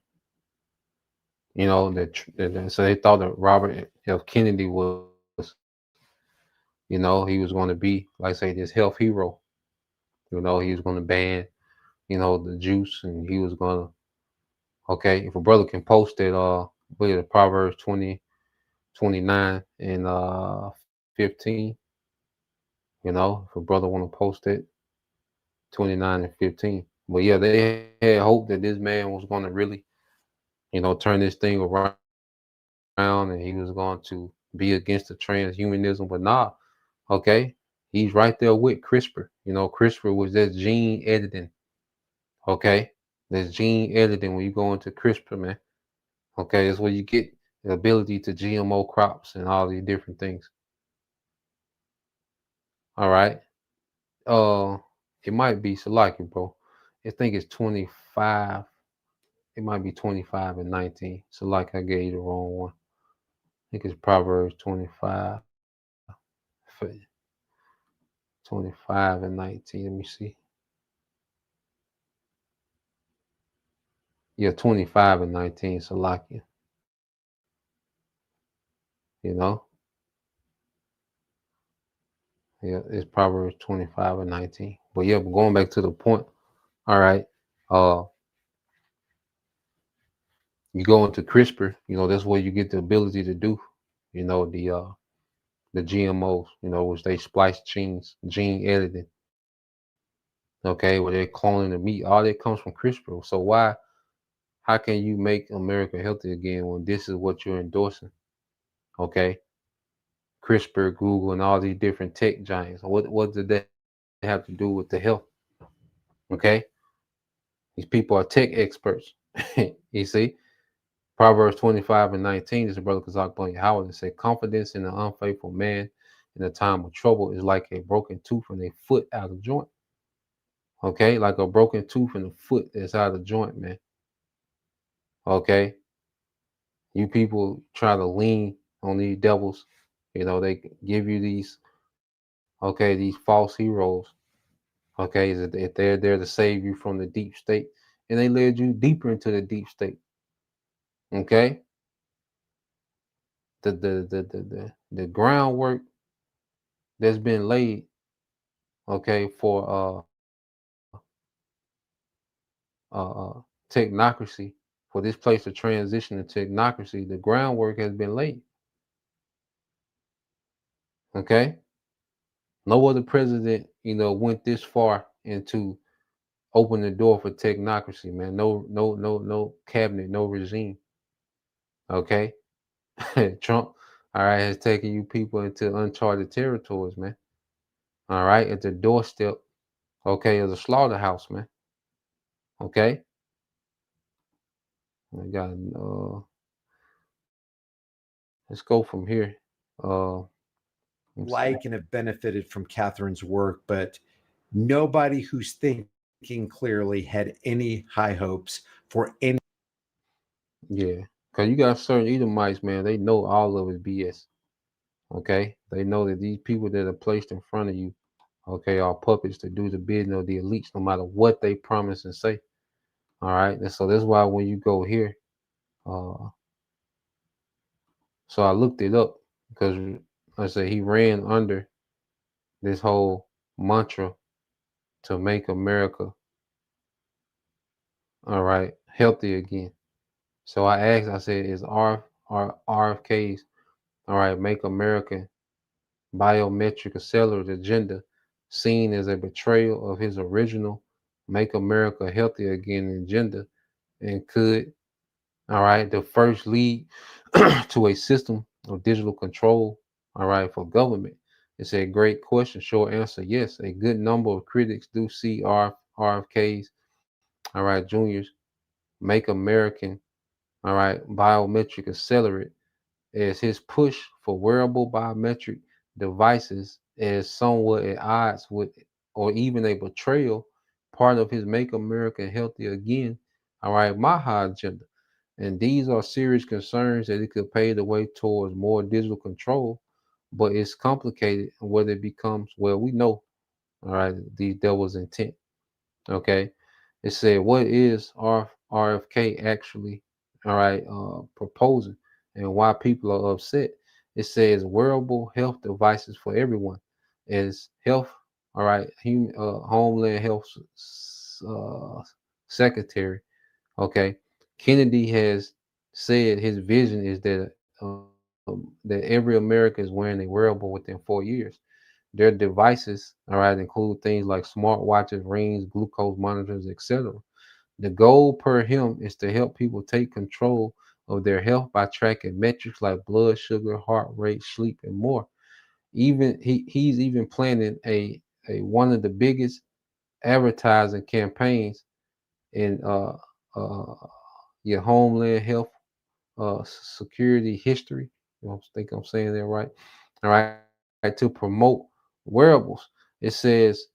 so they thought that Robert F. Kennedy was, he was going to be, like say, this health hero. He was going to ban, the juice, and he was going to, okay, if a brother can post it, what is it, Proverbs 20:29 and 15, if a brother want to post it, 29 and 15. But yeah, they had hope that this man was going to really, turn this thing around, and he was going to be against the transhumanism. But nah, okay, he's right there with CRISPR. CRISPR was that gene editing. Okay, there's gene editing when you go into CRISPR, man. Okay, that's where you get the ability to GMO crops and all these different things. All right. It might be Salaki, bro. I think it's 25. It might be 25 and 19. Salaki, I gave you the wrong one. I think it's Proverbs 25. 25 and 19. Let me see. Yeah, 25 and 19, Salakia. You know? Yeah, it's Proverbs 25 and 19. But yeah, but going back to the point, all right. You go into CRISPR, that's where you get the ability to do, the GMOs, which they splice genes, gene editing. Okay, where they're cloning the meat. All that comes from CRISPR. So how can you make America healthy again when this is what you're endorsing? Okay. CRISPR, Google, and all these different tech giants. What did that have to do with the health? Okay. These people are tech experts. You see? Proverbs 25 and 19 is the brother Kazak Bunny Howard that said, confidence in an unfaithful man in a time of trouble is like a broken tooth and a foot out of joint. Okay, like a broken tooth and a foot that's out of joint, man. Okay, you people try to lean on these devils. They give you these, these false heroes. Okay, if they're there to save you from the deep state, and they led you deeper into the deep state. Okay, the groundwork that's been laid, okay, for technocracy, for this place to transition to technocracy, the groundwork has been laid. Okay. No other president, went this far into open the door for technocracy, man. No cabinet, no regime. Okay. Trump, all right, has taken you people into uncharted territories, man. All right, at the doorstep, okay, of the slaughterhouse, man. Okay. I got let's go from here. Like and have benefited from Catherine's work, but nobody who's thinking clearly had any high hopes for any. Yeah, because you got certain Edomites, man, they know all of it BS. Okay, they know that these people that are placed in front of you, okay, are puppets to do the bidding of the elites, no matter what they promise and say. All right, and so that's why when you go here, so I looked it up because I said he ran under this whole mantra to make America, all right, healthy again. So I asked, I said, is RFK's, all right, make America biometric accelerated agenda seen as a betrayal of his original make America healthy again agenda, and could, all right, the first lead to a system of digital control, all right, for government? It's a great question. Short answer, yes. A good number of critics do see RFK's, all right, juniors make American, all right, biometric accelerate as his push for wearable biometric devices as somewhat at odds with, or even a betrayal, part of his Make America Healthy Again, all right, Maha agenda. And these are serious concerns that it could pave the way towards more digital control, but it's complicated whether it becomes, well, we know, all right, the devil's intent. Okay. It said, what is RFK actually, all right, proposing, and why people are upset? It says wearable health devices for everyone. As health, all right, Homeland Health uh, Secretary, okay, Kennedy has said his vision is that every American is wearing a wearable within 4 years. Their devices, all right, include things like smartwatches, rings, glucose monitors, etc. The goal per him is to help people take control of their health by tracking metrics like blood sugar, heart rate, sleep, and more. Even he's even planning a one of the biggest advertising campaigns in uh your Homeland Health security history. I think I'm saying that right. All right, to promote wearables. It says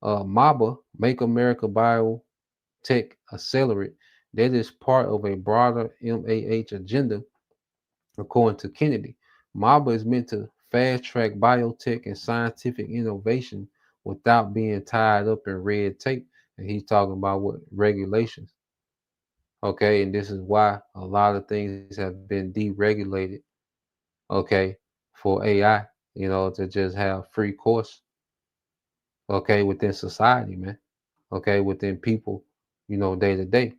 MABA, Make America Bio Tech Accelerate. That is part of a broader MAH agenda, according to Kennedy. MABA is meant to fast track biotech and scientific innovation without being tied up in red tape. And he's talking about what regulations. Okay, and this is why a lot of things have been deregulated. Okay, for AI, to just have free course. Okay, within society, man. Okay, within people, day to day.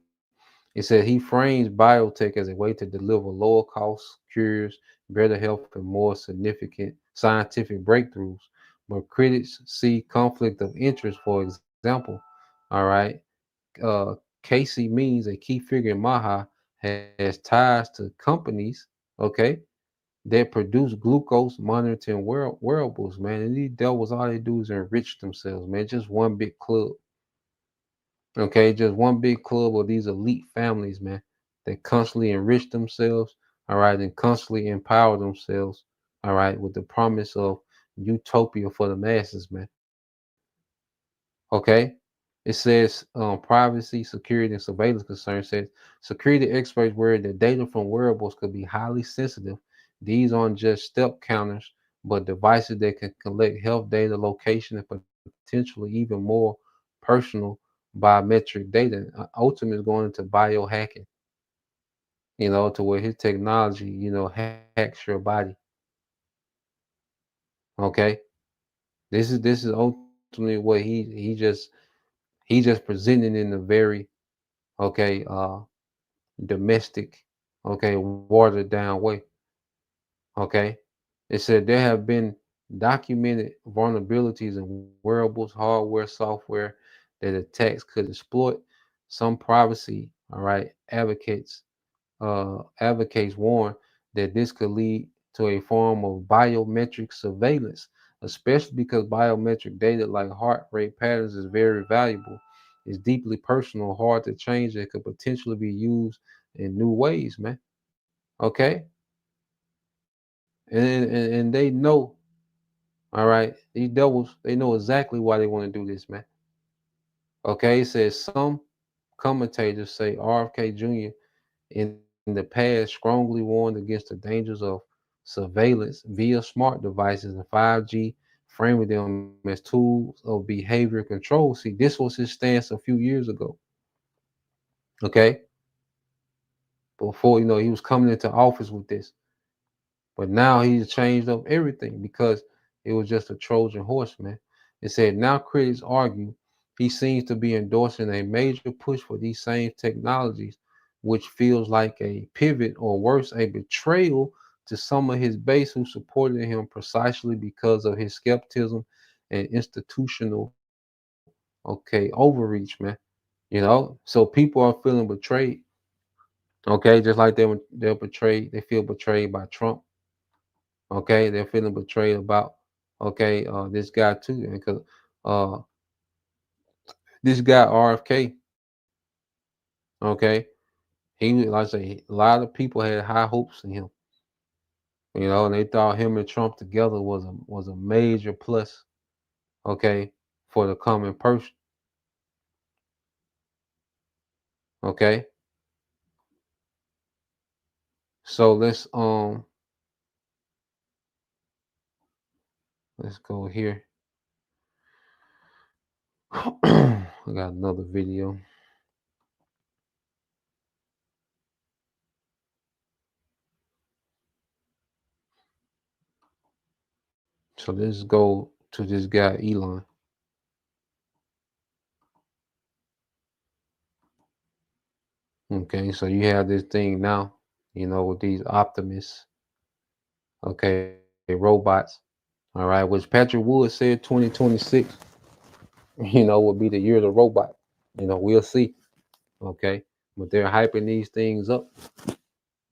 It said he frames biotech as a way to deliver lower cost cures, better health, and more significant scientific breakthroughs. But critics see conflict of interest. For example, all right, uh, Casey means a key figure in Maha has ties to companies, okay, that produce glucose monitoring wearables, man. And these devils, all they do is enrich themselves, man. Just one big club. Okay, just one big club of these elite families, man, that constantly enrich themselves, all right, and constantly empower themselves, all right, with the promise of utopia for the masses, man. Okay, it says privacy, security, and surveillance concerns. Says security experts worry that data from wearables could be highly sensitive. These aren't just step counters, but devices that can collect health data, location, and potentially even more personal biometric data. Ultimate is going into biohacking, to where his technology, hacks your body. Okay, this is ultimately what he just presenting in a very okay domestic, okay, watered down way. Okay, it said there have been documented vulnerabilities in wearables, hardware, software that attacks could exploit. Some privacy, all right, advocates warn that this could lead to a form of biometric surveillance, especially because biometric data like heart rate patterns is very valuable. It's deeply personal, hard to change, and could potentially be used in new ways, man. Okay? And they know, all right, these devils, they know exactly why they want to do this, man. Okay, it says some commentators say RFK Jr. in the past strongly warned against the dangers of surveillance via smart devices and 5G, framing them as tools of behavior control. See, this was his stance a few years ago. Okay, before he was coming into office with this. But now he's changed up everything because it was just a Trojan horse, man. It said now critics argue he seems to be endorsing a major push for these same technologies, which feels like a pivot or worse, a betrayal to some of his base who supported him precisely because of his skepticism and institutional, overreach, man. So people are feeling betrayed. Okay, just like they're betrayed, they feel betrayed by Trump. Okay, they're feeling betrayed about this guy too, because uh this guy RFK, okay, like I say, a lot of people had high hopes in him, and they thought him and Trump together was a major plus, okay, for the common person, okay. So let's go here. I got another video. So let's go to this guy Elon. Okay, so you have this thing now, with these Optimus, okay, robots, all right, which Patrick Wood said 2026, will be the year of the robot. We'll see. Okay, but they're hyping these things up.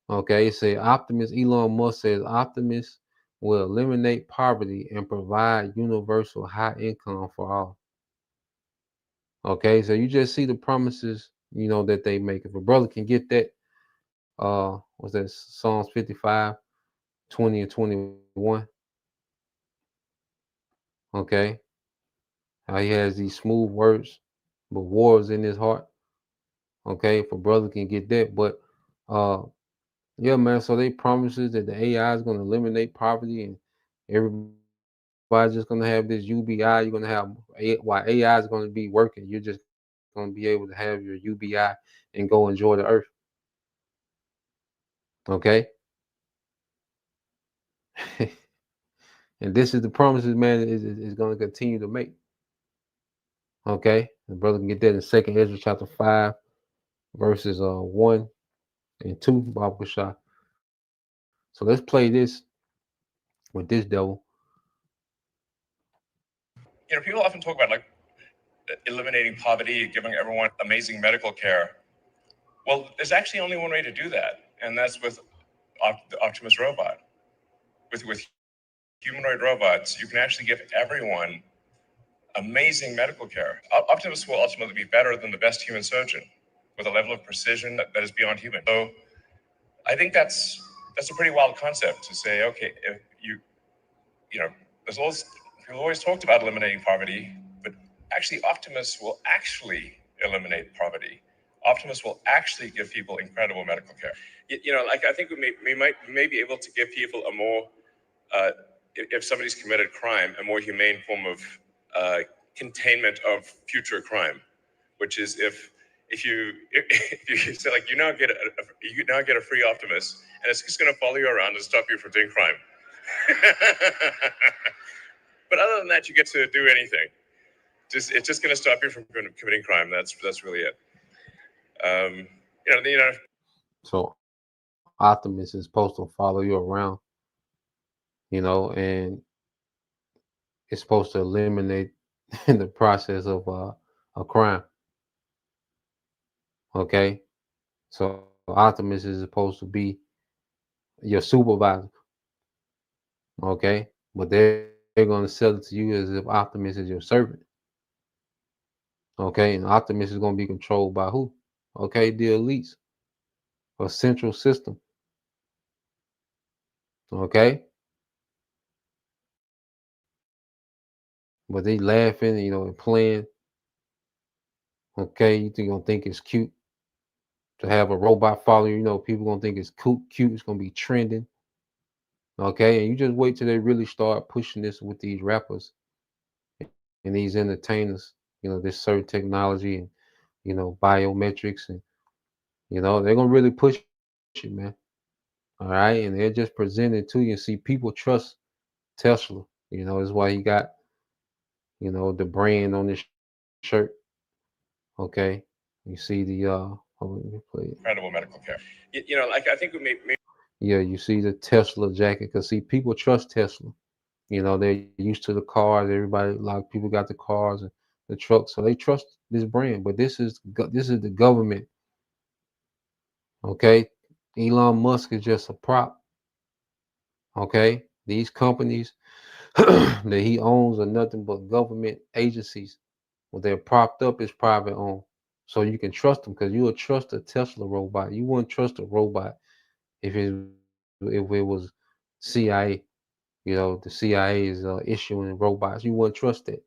Okay, it said Elon Musk says Optimus will eliminate poverty and provide universal high income for all. Okay, so you just see the promises, that they make. If a brother can get that, what's that, Psalms 55, 20 and 21. Okay, how he has these smooth words, but wars in his heart. Okay, if a brother can get that, but yeah, man. So they promises that the AI is going to eliminate poverty and everybody's just going to have this UBI. You're going to have while AI is going to be working, you're just going to be able to have your UBI and go enjoy the earth. Okay. And this is the promises, man, is going to continue to make. Okay, the brother can get that in 2nd Ezra chapter 5, verses 1 and 2, Baba Shah. So let's play this with this devil. People often talk about like eliminating poverty, giving everyone amazing medical care. Well, there's actually only one way to do that, and that's with the Optimus robot. With humanoid robots, you can actually give everyone amazing medical care. Optimus will ultimately be better than the best human surgeon, with a level of precision that is beyond human. So I think that's a pretty wild concept to say, okay, if people always talked about eliminating poverty, but actually Optimus will actually eliminate poverty. Optimus will actually give people incredible medical care. Like I think we may be able to give people a more, if somebody's committed crime, a more humane form of containment of future crime, which is if you say like you now get a free Optimus, and it's just going to follow you around and stop you from doing crime. But other than that, you get to do anything. It's just going to stop you from committing crime. That's really it. So Optimus is supposed to follow you around, and it's supposed to eliminate in the process of a crime. Okay, so Optimus is supposed to be your supervisor. Okay, but they're going to sell it to you as if Optimus is your servant. Okay, and Optimus is going to be controlled by who? Okay, the elites, a central system. Okay, but they laughing, and playing. Okay, you gonna think it's cute to have a robot follow you. People gonna think it's cute. It's gonna be trending. Okay, and you just wait till they really start pushing this with these rappers and these entertainers. This certain technology and biometrics, and they're gonna really push it, man. All right, and they're just presenting to you. See, people trust Tesla. That's why he got the brand on this shirt. Okay, you see the hold on, let me play it. Incredible medical care. Like I think we may Yeah, you see the Tesla jacket, because see, people trust Tesla. They're used to the cars. Everybody, a lot of people got the cars and the trucks, so they trust this brand. But this is the government. Okay, Elon Musk is just a prop. Okay, these companies that he owns are nothing but government agencies. When they're propped up, is private owned, so you can trust them, because you would trust a Tesla robot. You wouldn't trust a robot if it was CIA. The CIA is issuing robots. You wouldn't trust it.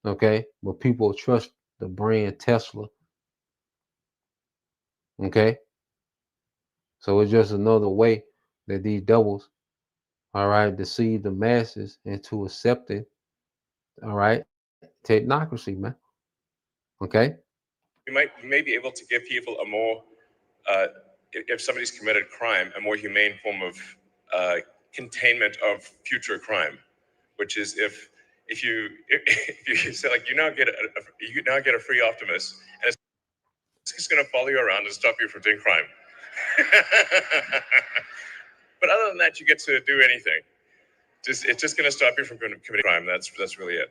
Okay, but people trust the brand Tesla. Okay, so it's just another way that these devils, all right, deceive the masses into accepting, all right, technocracy, man. Okay, we may be able to give people a more, if somebody's committed crime, a more humane form of containment of future crime, which is if you say, like, you now get a free Optimus, and it's just going to follow you around and stop you from doing crime. But other than that, you get to do anything. It's just going to stop you from committing crime. That's really it.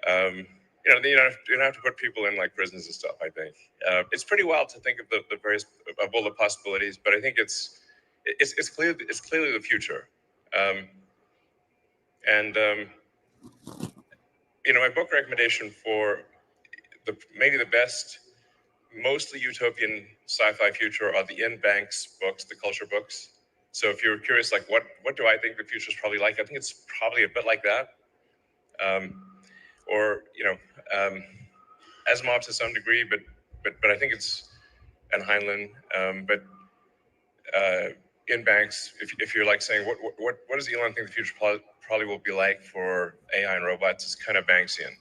You don't have to put people in like prisons and stuff. I think it's pretty wild to think of the various of all the possibilities, but I think it's clearly the future. My book recommendation for maybe the best, mostly utopian sci-fi future are the Ian Banks books, the culture books. So if you're curious, like what do I think the future is probably like, I think it's probably a bit like that. Asimov to some degree, but I think it's, and Heinlein, but Ian Banks, if you're like saying what does Elon think the future probably will be like for AI and robots, it's kind of Banksian.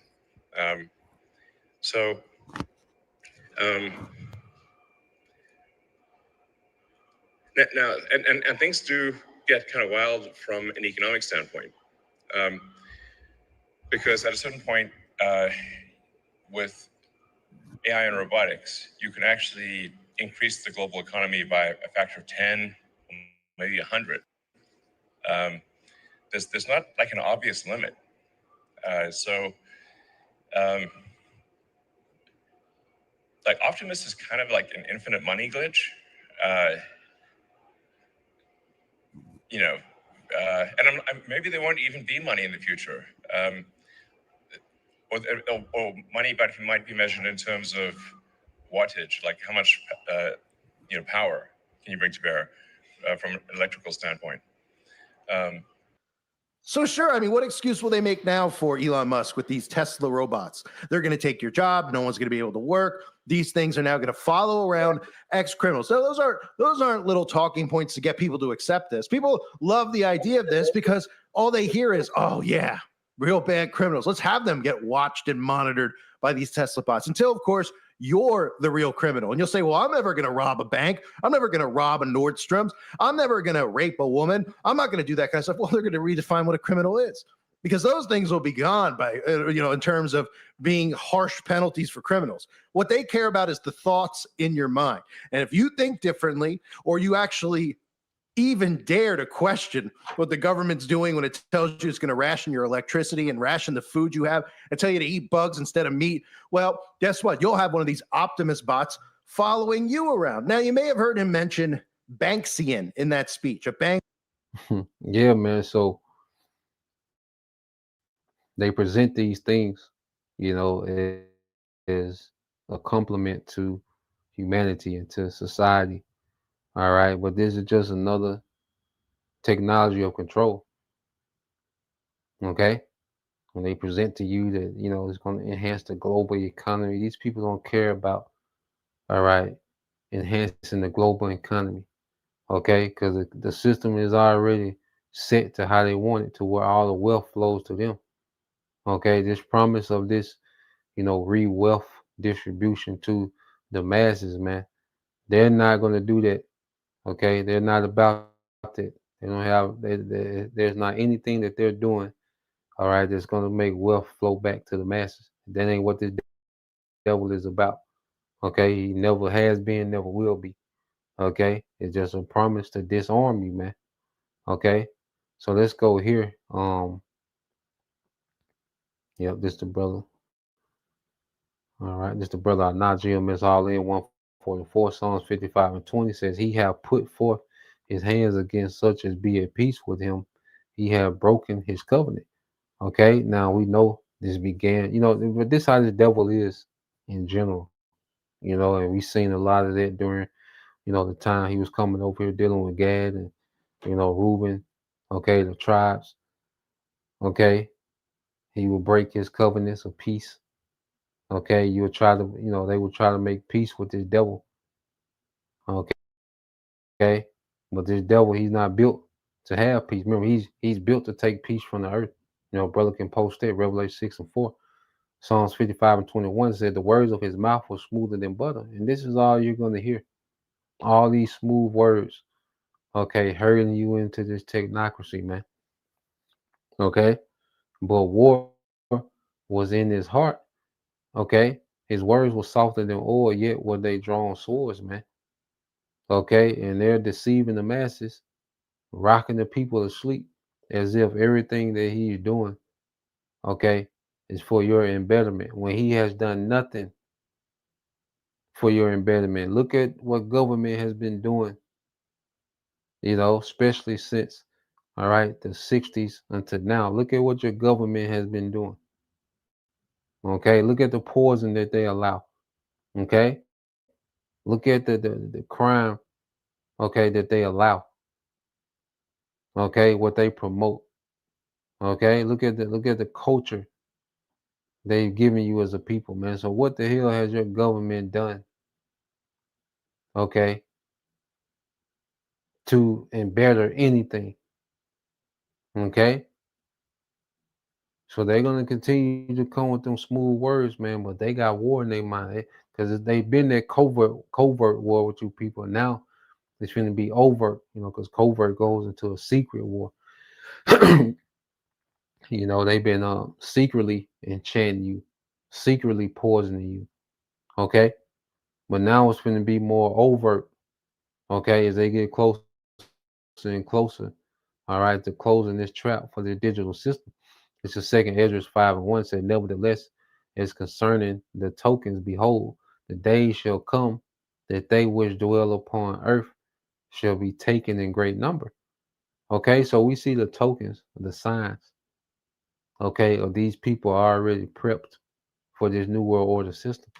Now, and things do get kind of wild from an economic standpoint, because at a certain point, with AI and robotics, you can actually increase the global economy by a factor of 10, maybe 100. There's not like an obvious limit. Like Optimus is kind of like an infinite money glitch. And maybe there won't even be money in the future. Or money, but it might be measured in terms of wattage, like how much power can you bring to bear from an electrical standpoint. So sure, I mean, what excuse will they make now for Elon Musk with these Tesla robots? They're going to take your job. No one's going to be able to work. These things are now going to follow around ex-criminals. So those aren't little talking points to get people to accept this. People love the idea of this because all they hear is, oh yeah, real bad criminals. Let's have them get watched and monitored by these Tesla bots until, of course, you're the real criminal. And you'll say, well, I'm never going to rob a bank. I'm never going to rob a Nordstrom's. I'm never going to rape a woman. I'm not going to do that kind of stuff. Well, they're going to redefine what a criminal is, because those things will be gone by, in terms of being harsh penalties for criminals. What they care about is the thoughts in your mind. And if you think differently, or you actually even dare to question what the government's doing when it tells you it's going to ration your electricity and ration the food you have and tell you to eat bugs instead of meat, well, guess what? You'll have one of these Optimus bots following you around. Now, you may have heard him mention Banksian in that speech. A bank. Yeah, man. So they present these things, as a compliment to humanity and to society. All right. But this is just another technology of control. Okay. When they present to you that, it's going to enhance the global economy, these people don't care about, all right, enhancing the global economy. Okay. Because the system is already set to how they want it, to where all the wealth flows to them. Okay. This promise of this, wealth distribution to the masses, man, they're not going to do that. Okay. They're not about it. They don't have, there's not anything that they're doing, all right, that's going to make wealth flow back to the masses. That ain't what this devil is about. Okay. He never has been, never will be. Okay. It's just a promise to disarm you, man. Okay. So let's go here. Yep, this the brother. All right, this the brother Najee Miss All in 144, Psalms 55 and 20 says, He have put forth his hands against such as be at peace with him. He have broken his covenant. Okay, now we know this began, but this how the devil is in general, and we seen a lot of that during, the time he was coming over here dealing with Gad and, Reuben, okay, the tribes, okay. He will break his covenants of peace. Okay, you would try to, they would try to make peace with this devil. Okay, but this devil, he's not built to have peace. Remember, he's built to take peace from the earth. Brother can post it, Revelation 6 and 4. Psalms 55 and 21 said the words of his mouth were smoother than butter. And this is all you're going to hear. All these smooth words, okay, hurrying you into this technocracy, man. Okay, but war was in his heart. Okay, his words were softer than oil, yet were they drawn swords, man. Okay, and they're deceiving the masses, rocking the people to sleep as if everything that he's doing, okay, is for your embetterment when he has done nothing for your embetterment. Look at what government has been doing, especially since, all right, the 60s until now. Look at what your government has been doing. Okay, look at the poison that they allow. Okay, look at the crime, okay, that they allow. Okay, what they promote. Okay, look at the culture they've given you as a people, man. So what the hell has your government done? Okay, to embetter anything. Okay. So they're gonna continue to come with them smooth words, man, but they got war in their mind because they've been that covert war with you people. Now it's gonna be overt, because covert goes into a secret war. They've been secretly enchanting you, secretly poisoning you. Okay, but now it's gonna be more overt. Okay, as they get closer and closer, all right, to closing this trap for the digital system. It's the second Esdras 5 and 1 said, Nevertheless, as concerning the tokens, behold, the days shall come that they which dwell upon earth shall be taken in great number. Okay, so we see the tokens, the signs, okay, of these people are already prepped for this new world order system.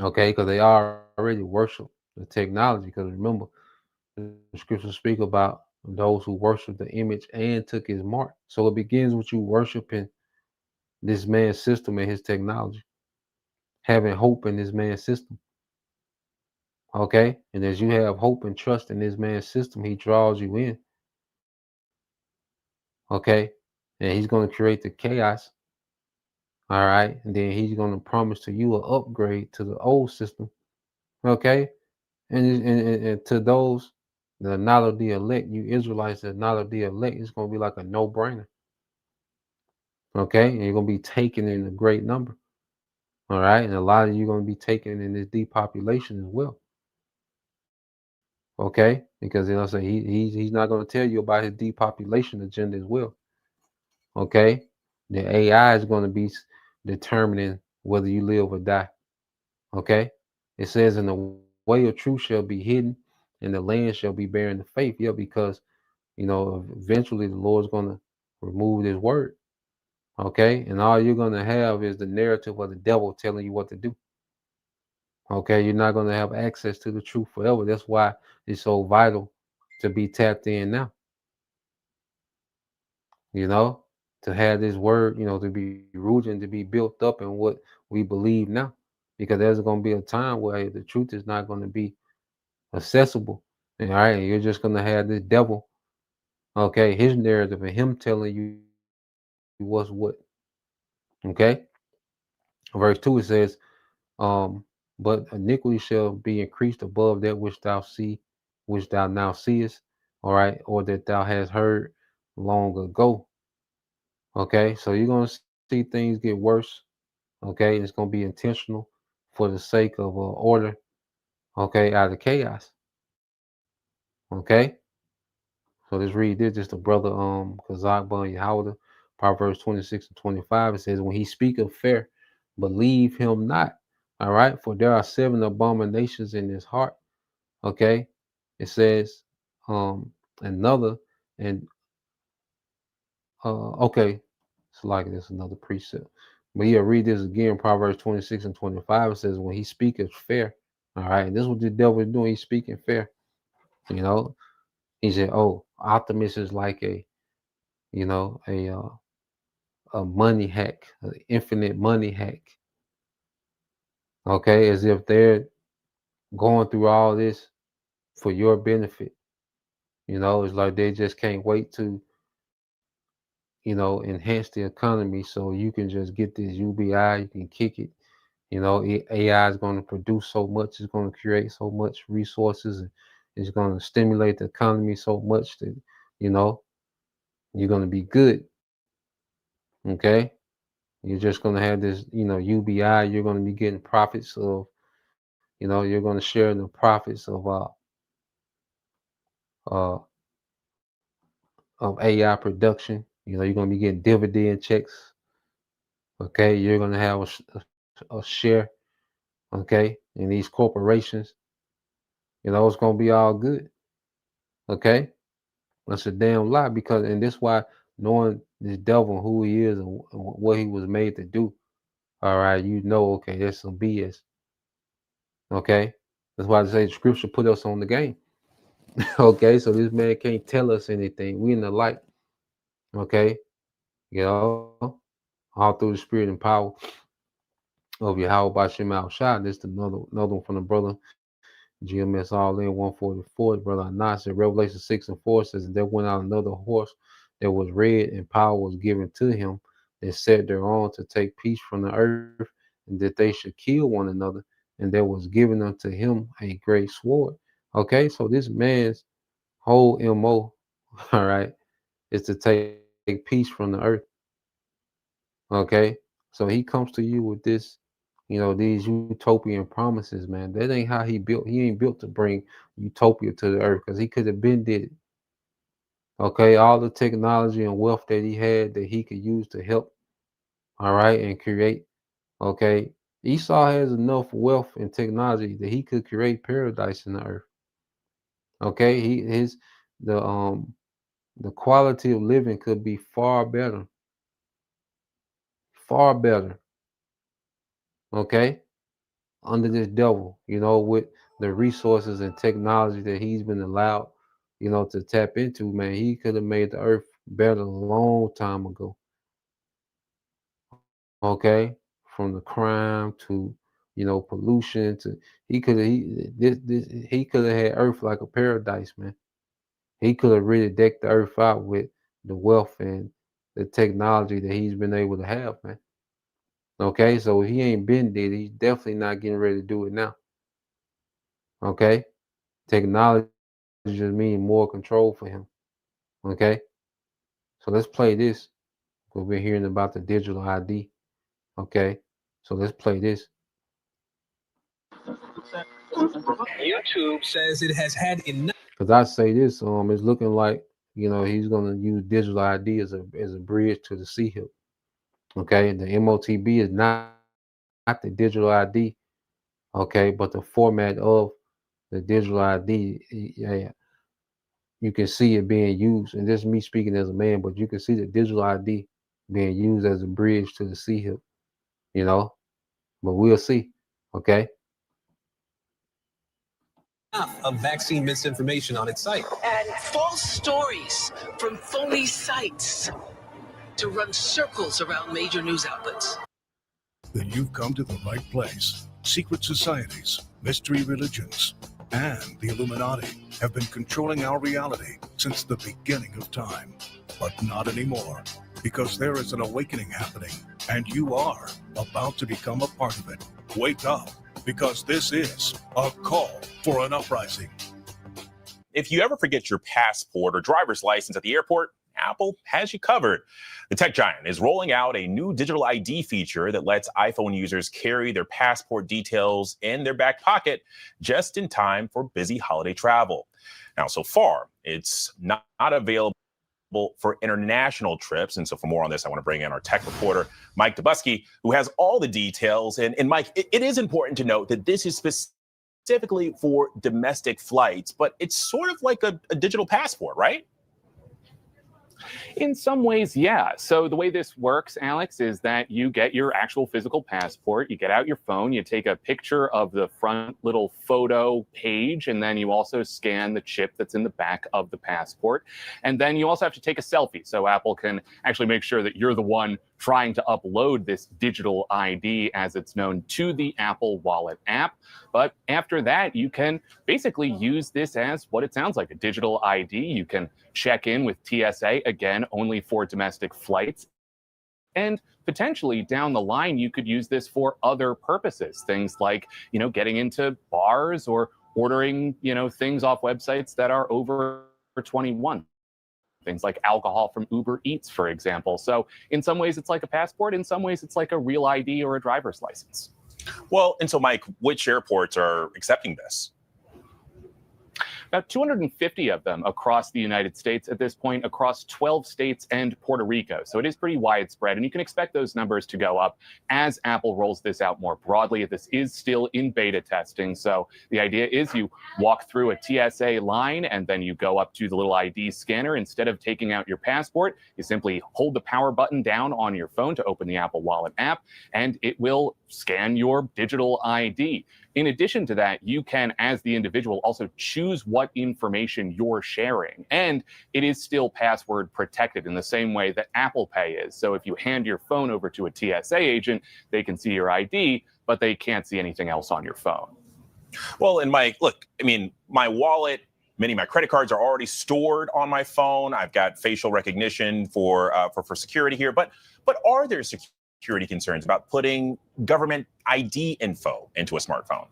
Okay, because they already worship the technology. Because remember, the scriptures speak about those who worship the image and took his mark. So it begins with you worshiping this man's system and his technology, having hope in this man's system. Okay, and as you have hope and trust in this man's system, he draws you in. Okay, and he's going to create the chaos. All right, and then he's going to promise to you an upgrade to the old system. Okay, and to those that are not of the elect, you Israelites that are not of the elect, it's going to be like a no-brainer. Okay, and you're going to be taken in a great number. All right, and a lot of you are going to be taken in this depopulation as well. Okay, because you know, so he's not going to tell you about his depopulation agenda as well. Okay, the AI is going to be determining whether you live or die. Okay, it says, "In the way of truth shall be hidden, and the land shall be bearing the faith." Yeah, because you know, eventually the Lord's going to remove His word. Okay, and all you're going to have is the narrative of the devil telling you what to do. Okay, you're not going to have access to the truth forever. That's why it's so vital to be tapped in now. You know, to have this word, you know, to be rooted and to be built up in what we believe now. Because there's going to be a time where the truth is not going to be accessible. And, all right, and you're just going to have this devil, okay, his narrative and him telling you what's what. Okay. Verse 2 it says, but iniquity shall be increased above that which thou now seest, all right, or that thou hast heard long ago. Okay, so you're gonna see things get worse. Okay, it's gonna be intentional for the sake of order. Okay, out of chaos. Okay, so let's read this. Just the brother Kazak Bun Yahweh, Proverbs 26 and 25. It says, when he speaketh fair, believe him not. All right, for there are 7 abominations in his heart. Okay, it says another, and okay, it's like this another precept. But yeah, read this again. Proverbs 26 and 25. It says, when he speaketh fair. All right, and this is what the devil is doing. He's speaking fair. You know, he said, oh, optimist is like a, you know, a money hack, an infinite money hack. Okay, as if they're going through all this for your benefit. You know, it's like they just can't wait to, you know, enhance the economy so you can just get this UBI, you can kick it. You know, AI is going to produce so much, it's going to create so much resources, and it's going to stimulate the economy so much that, you know, you're going to be good. Okay. You're just going to have this, you know, UBI, you're going to be getting profits of, you know, you're going to share in the profits uh, of AI production. You know, you're going to be getting dividend checks. Okay. You're going to have a share, okay, in these corporations. You know, it's gonna be all good. Okay, that's a damn lie because, and this why knowing this devil who he is and what he was made to do. All right, you know, okay, there's some BS. Okay, that's why I say the scripture put us on the game. Okay, so this man can't tell us anything. We in the light. Okay, you know, all through the spirit and power of Yahweh Bashim Al Shah. This is another one from the brother GMS all in 144. Brother Anas in Revelation 6 and 4 says, there went out another horse that was red, and power was given to him that sat thereon to take peace from the earth, and that they should kill one another. And there was given unto him a great sword. Okay, so this man's whole MO, all right, is to take peace from the earth. Okay, so he comes to you with this, you know, these utopian promises, man. That ain't how he built. He ain't built to bring utopia to the earth because he could have been did it. Okay, all the technology and wealth that he had that he could use to help, all right, and create. Okay, Esau has enough wealth and technology that he could create paradise in the earth. Okay, the quality of living could be far better, far better. Okay, under this devil, you know, with the resources and technology that he's been allowed, you know, to tap into, man, he could have made the earth better a long time ago. Okay, from the crime to, you know, pollution to he could have had earth like a paradise, man. He could have really decked the earth out with the wealth and the technology that he's been able to have, man. Okay, so he ain't been dead. He's definitely not getting ready to do it now. Okay, technology just mean more control for him. Okay, so let's play this. We've been hearing about the digital ID. Okay, so let's play this. YouTube says it has had enough. Because I say this, it's looking like he's gonna use digital ID as a bridge to the CHIP. Okay, the MOTB is not the digital ID. Okay, but the format of the digital ID, yeah, you can see it being used, and this is me speaking as a man, but you can see the digital ID being used as a bridge to the CHIP. But we'll see. Okay. Of vaccine misinformation on its site. And false stories from phony sites to run circles around major news outlets. Then you've come to the right place. Secret societies, mystery religions, and the Illuminati have been controlling our reality since the beginning of time. But not anymore, because there is an awakening happening, and you are about to become a part of it. Wake up, because this is a call for an uprising. If you ever forget your passport or driver's license at the airport, Apple has you covered. The tech giant is rolling out a new digital ID feature that lets iPhone users carry their passport details in their back pocket just in time for busy holiday travel. Now, so far, it's not available for international trips. And so for more on this, I want to bring in our tech reporter, Mike Dubusky, who has all the details. And Mike, it is important to note that this is specifically for domestic flights, but it's sort of like a digital passport, right? In some ways, yeah. So the way this works, Alex, is that you get your actual physical passport, you get out your phone, you take a picture of the front little photo page, and then you also scan the chip that's in the back of the passport. And then you also have to take a selfie so Apple can actually make sure that you're the one trying to upload this digital ID, as it's known, to the Apple Wallet app. But after that, you can basically use this as what it sounds like, a digital ID. You can check in with TSA, again, only for domestic flights. And potentially down the line, you could use this for other purposes, things like, getting into bars or ordering, things off websites that are over 21. Things like alcohol from Uber Eats, for example. So in some ways, it's like a passport. In some ways, it's like a real ID or a driver's license. Well, and so, Mike, which airports are accepting this? About 250 of them across the United States at this point, across 12 states and Puerto Rico. So it is pretty widespread, and you can expect those numbers to go up as Apple rolls this out more broadly. This is still in beta testing. So the idea is you walk through a TSA line, and then you go up to the little ID scanner. Instead of taking out your passport, you simply hold the power button down on your phone to open the Apple Wallet app, and it will scan your digital ID. In addition to that, you can, as the individual, also choose what information you're sharing. And it is still password protected in the same way that Apple Pay is. So if you hand your phone over to a TSA agent, they can see your ID, but they can't see anything else on your phone. Well, and Mike, look, my wallet, many of my credit cards are already stored on my phone. I've got facial recognition for security here. But are there security concerns about putting government ID info into a smartphone?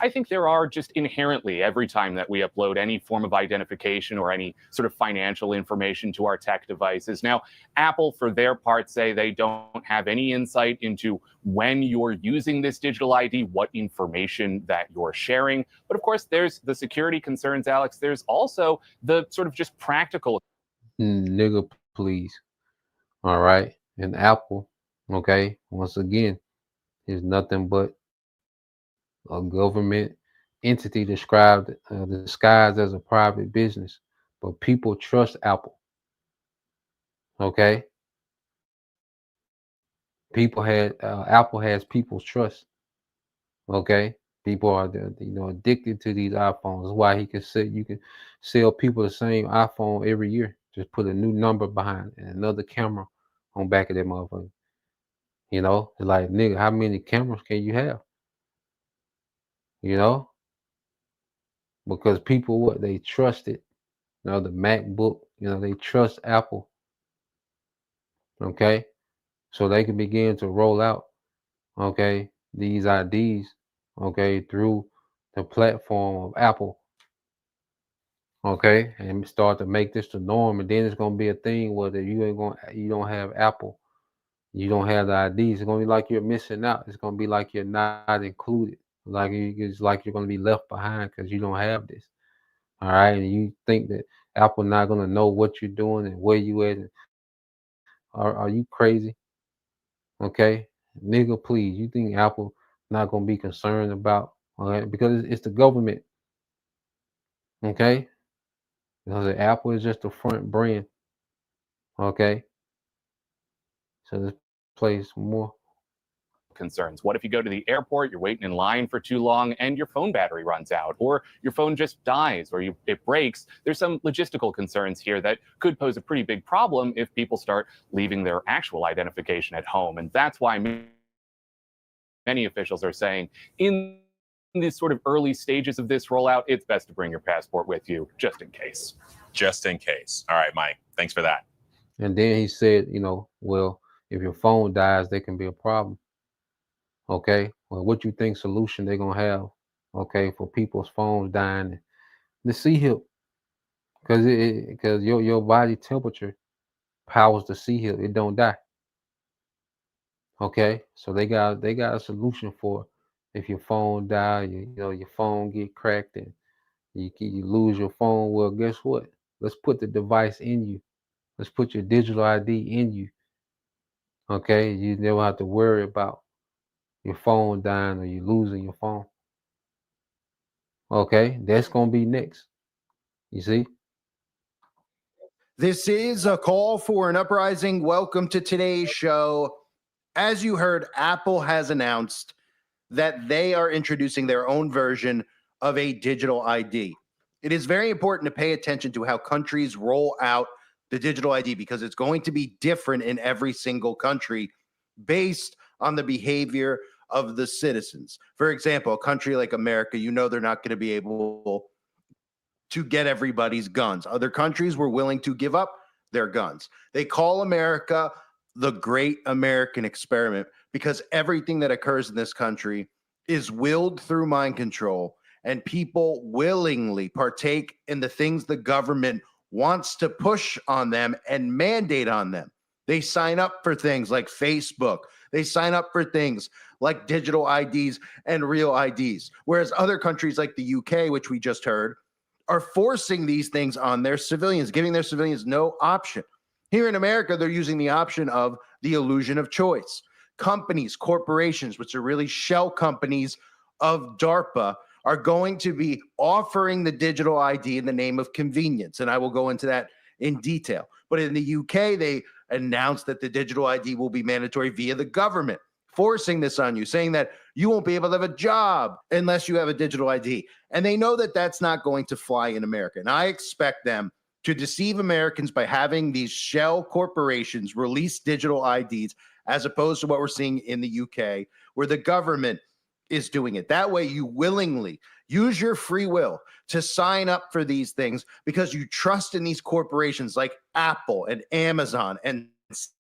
I think there are just inherently every time that we upload any form of identification or any sort of financial information to our tech devices. Now, Apple, for their part, say they don't have any insight into when you're using this digital ID, what information that you're sharing. But of course, there's the security concerns, Alex. There's also the sort of just practical. Nigga, please. All right. And Apple, okay, once again, is nothing but a government entity disguised as a private business. But people trust Apple. Okay? Apple has people's trust. Okay? People are addicted to these iPhones. That's why you can sell people the same iPhone every year. Just put a new number behind it and another camera on back of that motherfucker. Like, nigga, how many cameras can you have? Because people, they trust it. The MacBook, they trust Apple. Okay? So they can begin to roll out, okay, these IDs, okay, through the platform of Apple. Okay, and start to make this the norm, and then it's gonna be a thing where you don't have Apple, you don't have the IDs. It's gonna be like you're missing out. It's gonna be like you're not included. Like it's like you're gonna be left behind because you don't have this. All right, and you think that Apple not gonna know what you're doing and where you at? Are you crazy? Okay, nigga, please. You think Apple not gonna be concerned about? All right, because it's the government. Okay, because Apple is just the front brand. Okay, so this plays more. Concerns. What if you go to the airport, you're waiting in line for too long, and your phone battery runs out, or your phone just dies, or it breaks? There's some logistical concerns here that could pose a pretty big problem if people start leaving their actual identification at home. And that's why many officials are saying in these sort of early stages of this rollout, it's best to bring your passport with you just in case. Just in case. All right, Mike. Thanks for that. And then he said, well, if your phone dies, there can be a problem. Okay, well, what you think solution they're gonna have? Okay, for people's phones dying, the C hip, because your body temperature powers the C hip. It don't die. Okay, so they got a solution for if your phone die, your phone get cracked and you lose your phone. Well, guess what? Let's put the device in you. Let's put your digital ID in you. Okay, you never have to worry about your phone dying or you losing your phone. Okay, that's gonna be next. You see? This is a call for an uprising. Welcome to today's show. As you heard, Apple has announced that they are introducing their own version of a digital ID. It is very important to pay attention to how countries roll out the digital ID because it's going to be different in every single country based on the behavior of the citizens. For example, a country like America, they're not going to be able to get everybody's guns. Other countries were willing to give up their guns. They call America the great American experiment because everything that occurs in this country is willed through mind control, and people willingly partake in the things the government wants to push on them and mandate on them. They sign up for things like Facebook. They sign up for things like digital IDs and real IDs. Whereas other countries like the UK, which we just heard, are forcing these things on their civilians, giving their civilians no option. Here in America, they're using the option of the illusion of choice. Companies, corporations, which are really shell companies of DARPA, are going to be offering the digital ID in the name of convenience. And I will go into that in detail. But in the UK, they announced that the digital ID will be mandatory via the government, forcing this on you, saying that you won't be able to have a job unless you have a digital ID. And they know that that's not going to fly in America. And I expect them to deceive Americans by having these shell corporations release digital IDs as opposed to what we're seeing in the UK, where the government is doing it. That way, you willingly use your free will to sign up for these things because you trust in these corporations like Apple and Amazon and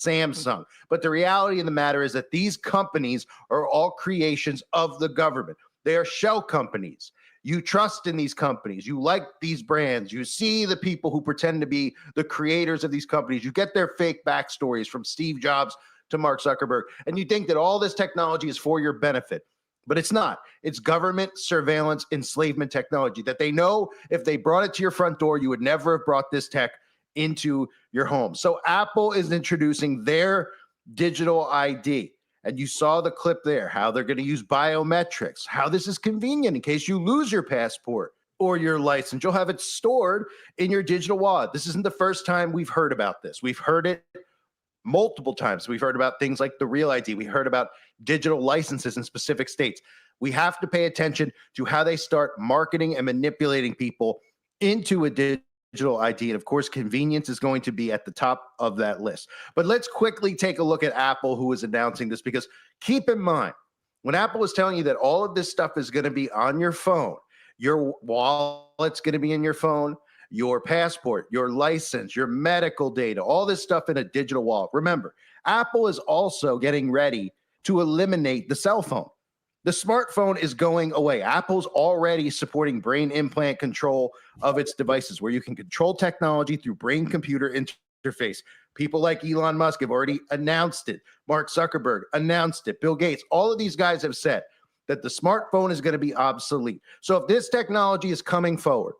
Samsung. But the reality of the matter is that these companies are all creations of the government. They are shell companies. You trust in these companies. You like these brands. You see the people who pretend to be the creators of these companies. You get their fake backstories from Steve Jobs to Mark Zuckerberg, and you think that all this technology is for your benefit. But it's not. It's government surveillance enslavement technology that they know if they brought it to your front door, you would never have brought this tech into your home. So Apple is introducing their digital ID. And you saw the clip there, how they're going to use biometrics, how this is convenient in case you lose your passport or your license. You'll have it stored in your digital wallet. This isn't the first time we've heard about this. We've heard it multiple times. We've heard about things like the Real ID. We heard about digital licenses in specific states. We have to pay attention to how they start marketing and manipulating people into a digital ID. And of course, convenience is going to be at the top of that list. But let's quickly take a look at Apple, who is announcing this, because keep in mind, when Apple is telling you that all of this stuff is going to be on your phone, your wallet's going to be in your phone, your passport, your license, your medical data, all this stuff in a digital wallet. Remember, Apple is also getting ready to eliminate the cell phone. The smartphone is going away. Apple's already supporting brain implant control of its devices, where you can control technology through brain-computer interface. People like Elon Musk have already announced it. Mark Zuckerberg announced it. Bill Gates, all of these guys have said that the smartphone is going to be obsolete. So if this technology is coming forward,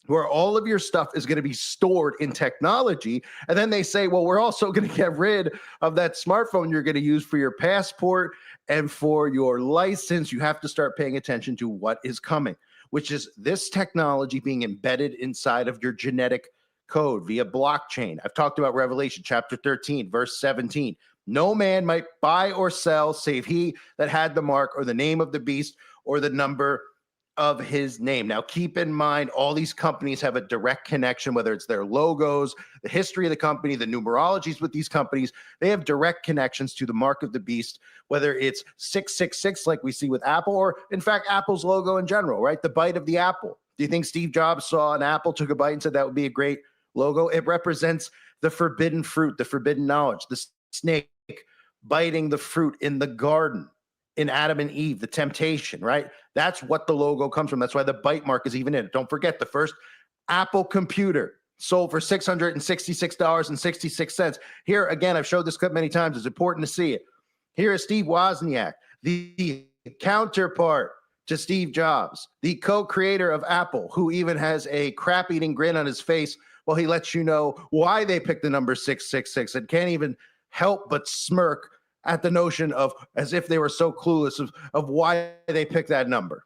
where all of your stuff is going to be stored in technology, and then they say, well, we're also going to get rid of that smartphone you're going to use for your passport and for your license, you have to start paying attention to what is coming, which is this technology being embedded inside of your genetic code via blockchain. I've talked about Revelation chapter 13, verse 17. No man might buy or sell save he that had the mark or the name of the beast or the number of his name. Now, keep in mind, all these companies have a direct connection, whether it's their logos, the history of the company, the numerologies with these companies, they have direct connections to the mark of the beast, whether it's 666 like we see with Apple, or in fact, Apple's logo in general, right? The bite of the apple. Do you think Steve Jobs saw an apple, took a bite and said that would be a great logo? It represents the forbidden fruit, the forbidden knowledge, the snake biting the fruit in the garden. In Adam and Eve, the temptation, right? That's what the logo comes from. That's why the bite mark is even in it. Don't forget, the first Apple computer sold for $666.66. Here, again, I've showed this clip many times. It's important to see it. Here is Steve Wozniak, the counterpart to Steve Jobs, the co-creator of Apple, who even has a crap-eating grin on his face while he lets you know why they picked the number 666 and can't even help but smirk at the notion of, as if they were so clueless of why they picked that number.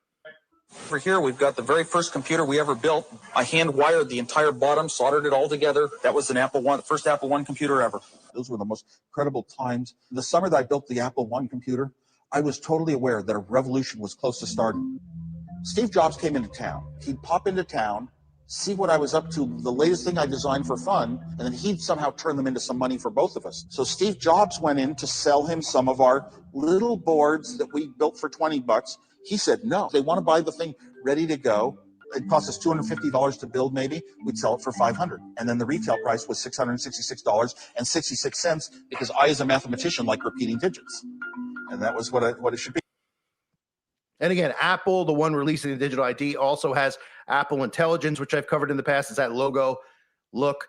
Over here, we've got the very first computer we ever built. I hand wired the entire bottom, soldered it all together. That was an Apple I, first Apple I computer ever. Those were the most credible times. The summer that I built the Apple I computer, I was totally aware that a revolution was close to starting. Steve Jobs came into town. He'd pop into town, see what I was up to, the latest thing I designed for fun, and then he'd somehow turn them into some money for both of us. So Steve Jobs went in to sell him some of our little boards that we built for $20. He said, no, they want to buy the thing ready to go. It cost us $250 to build, maybe. We'd sell it for $500. And then the retail price was $666.66 because I, as a mathematician, like repeating digits. And that was what it should be. And again, Apple, the one releasing the digital ID, also has Apple Intelligence, which I've covered in the past. Does that logo look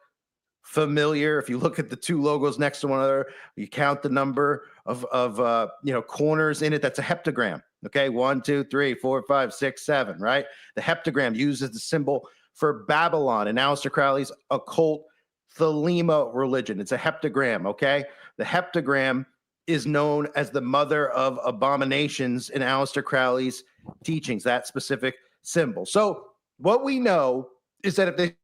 familiar? If you look at the two logos next to one another, you count the number of corners in it. That's a heptagram. Okay, 1, 2, 3, 4, 5, 6, 7. Right. The heptagram uses the symbol for Babylon and Aleister Crowley's occult Thelema religion. It's a heptagram. Okay, the heptagram is known as the mother of abominations in Aleister Crowley's teachings, that specific symbol. So what we know is that if they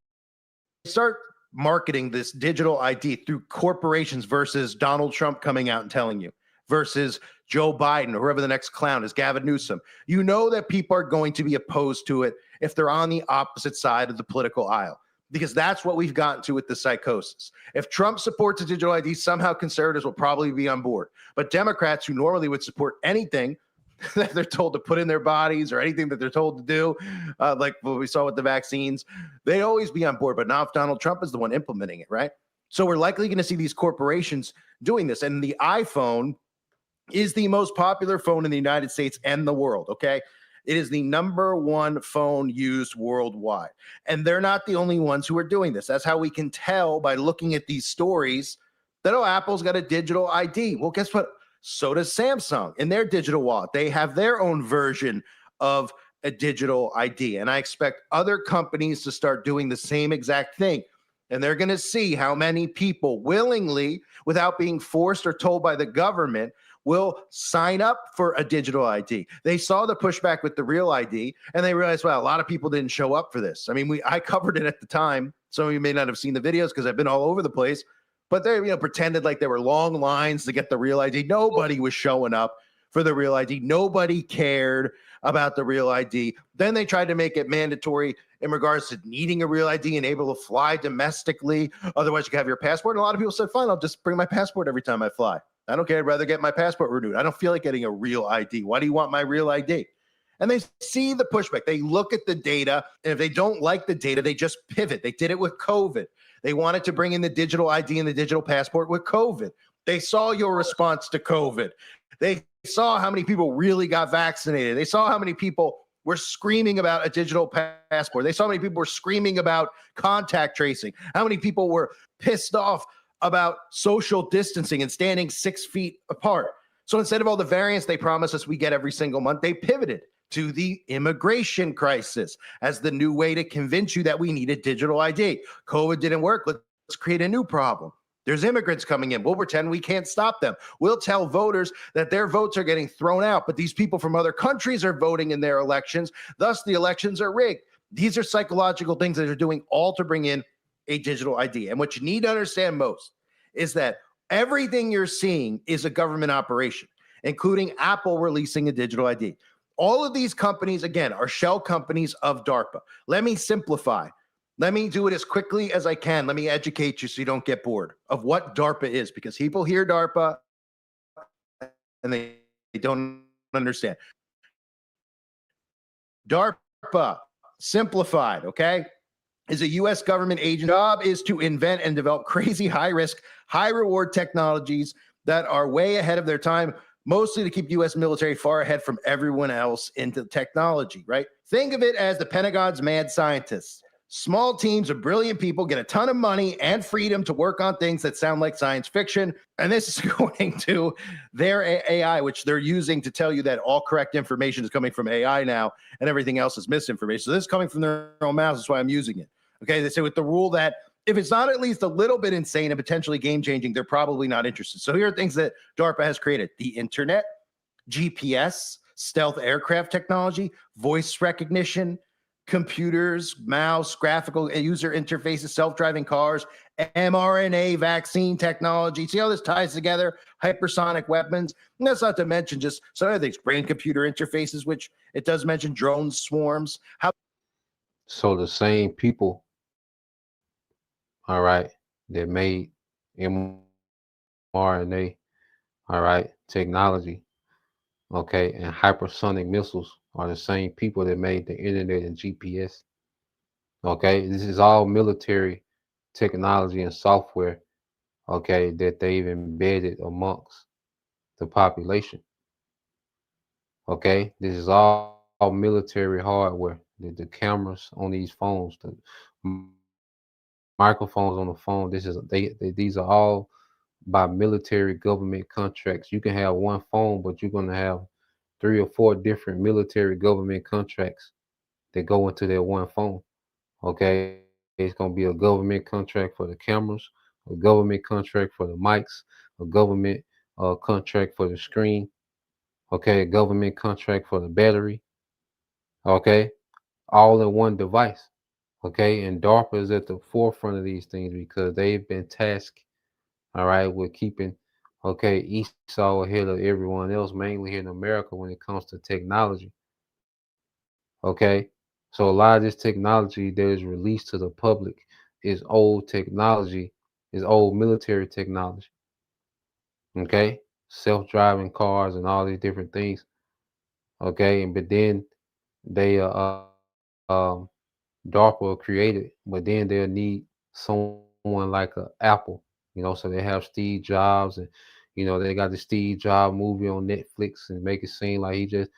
start marketing this digital ID through corporations versus Donald Trump coming out and telling you, versus Joe Biden or whoever the next clown is, Gavin Newsom, you know that people are going to be opposed to it if they're on the opposite side of the political aisle. Because that's what we've gotten to with the psychosis. If Trump supports a digital ID, somehow conservatives will probably be on board. But Democrats, who normally would support anything that they're told to put in their bodies or anything that they're told to do, like what we saw with the vaccines, they'd always be on board. But now if Donald Trump is the one implementing it, right? So we're likely going to see these corporations doing this. And the iPhone is the most popular phone in the United States and the world, okay? It is the #1 phone used worldwide. And they're not the only ones who are doing this. That's how we can tell by looking at these stories that, oh, Apple's got a digital ID. Well, guess what? So does Samsung in their digital wallet. They have their own version of a digital ID. And I expect other companies to start doing the same exact thing. And they're going to see how many people willingly, without being forced or told by the government, will sign up for a digital ID. They saw the pushback with the real ID, and they realized, well, a lot of people didn't show up for this. I mean, I covered it at the time. Some of you may not have seen the videos because I've been all over the place, but they pretended like there were long lines to get the real ID. Nobody was showing up for the real ID. Nobody cared about the real ID. Then they tried to make it mandatory in regards to needing a real ID and able to fly domestically. Otherwise, you can have your passport. And a lot of people said, fine, I'll just bring my passport every time I fly. I don't care. I'd rather get my passport renewed. I don't feel like getting a real ID. Why do you want my real ID? And they see the pushback. They look at the data. And if they don't like the data, they just pivot. They did it with COVID. They wanted to bring in the digital ID and the digital passport with COVID. They saw your response to COVID. They saw how many people really got vaccinated. They saw how many people were screaming about a digital passport. They saw how many people were screaming about contact tracing, how many people were pissed off about social distancing and standing 6 feet apart. So instead of all the variants they promise us we get every single month, they pivoted to the immigration crisis as the new way to convince you that we need a digital ID. COVID didn't work. Let's create a new problem. There's immigrants coming in. We'll pretend we can't stop them. We'll tell voters that their votes are getting thrown out, but these people from other countries are voting in their elections. Thus, the elections are rigged. These are psychological things that are doing all to bring in a digital ID. And what you need to understand most is that everything you're seeing is a government operation, including Apple releasing a digital ID. All of these companies, again, are shell companies of DARPA. Let me simplify. Let me do it as quickly as I can. Let me educate you so you don't get bored of what DARPA is, because people hear DARPA and they don't understand. DARPA, simplified, okay, is a U.S. government agent. Job is to invent and develop crazy high-risk, high-reward technologies that are way ahead of their time, mostly to keep U.S. military far ahead from everyone else into technology, right? Think of it as the Pentagon's mad scientists. Small teams of brilliant people get a ton of money and freedom to work on things that sound like science fiction. And this is going to their AI, which they're using to tell you that all correct information is coming from AI now and everything else is misinformation. So this is coming from their own mouths. That's why I'm using it. Okay, they say with the rule that if it's not at least a little bit insane and potentially game-changing, they're probably not interested. So here are things that DARPA has created: the internet, GPS, stealth aircraft technology, voice recognition, computers, mouse, graphical user interfaces, self-driving cars, mRNA vaccine technology. See how this ties together? Hypersonic weapons. And that's not to mention just some other things, brain-computer interfaces, which it does mention drone swarms. So the same people, all right, that made mRNA, all right, technology, okay, and hypersonic missiles are the same people that made the internet and GPS. Okay, this is all military technology and software, okay, that they've embedded amongst the population. Okay, this is all military hardware. The cameras on these phones, the microphones on the phone. These are all by military government contracts. You can have one phone, but you're going to have 3 or 4 different military government contracts that go into that one phone. Okay, it's going to be a government contract for the cameras, a government contract for the mics, a government contract for the screen. Okay, a government contract for the battery. Okay, all in one device. Okay, and DARPA is at the forefront of these things because they've been tasked, all right, with keeping, okay, Esau ahead of everyone else, mainly here in America when it comes to technology. Okay, so a lot of this technology that is released to the public is old technology, is old military technology. Okay, self-driving cars and all these different things. Okay, and but then they um DARPA will create it, but then they'll need someone like a Apple, so they have Steve Jobs, and they got the Steve Jobs movie on Netflix and make it seem like he just,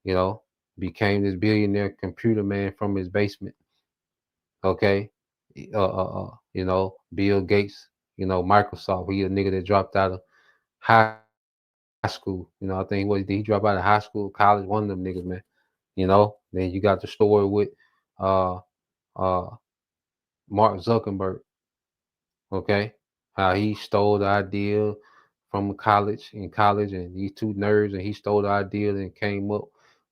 you know, became this billionaire computer man from his basement. Okay. Bill Gates, Microsoft, he a nigga that dropped out of high school. I think did he drop out of high school, college, one of them niggas, man. Then you got the story with uh uh Mark Zuckerberg, okay? How he stole the idea from college, and these two nerds, and he stole the idea and came up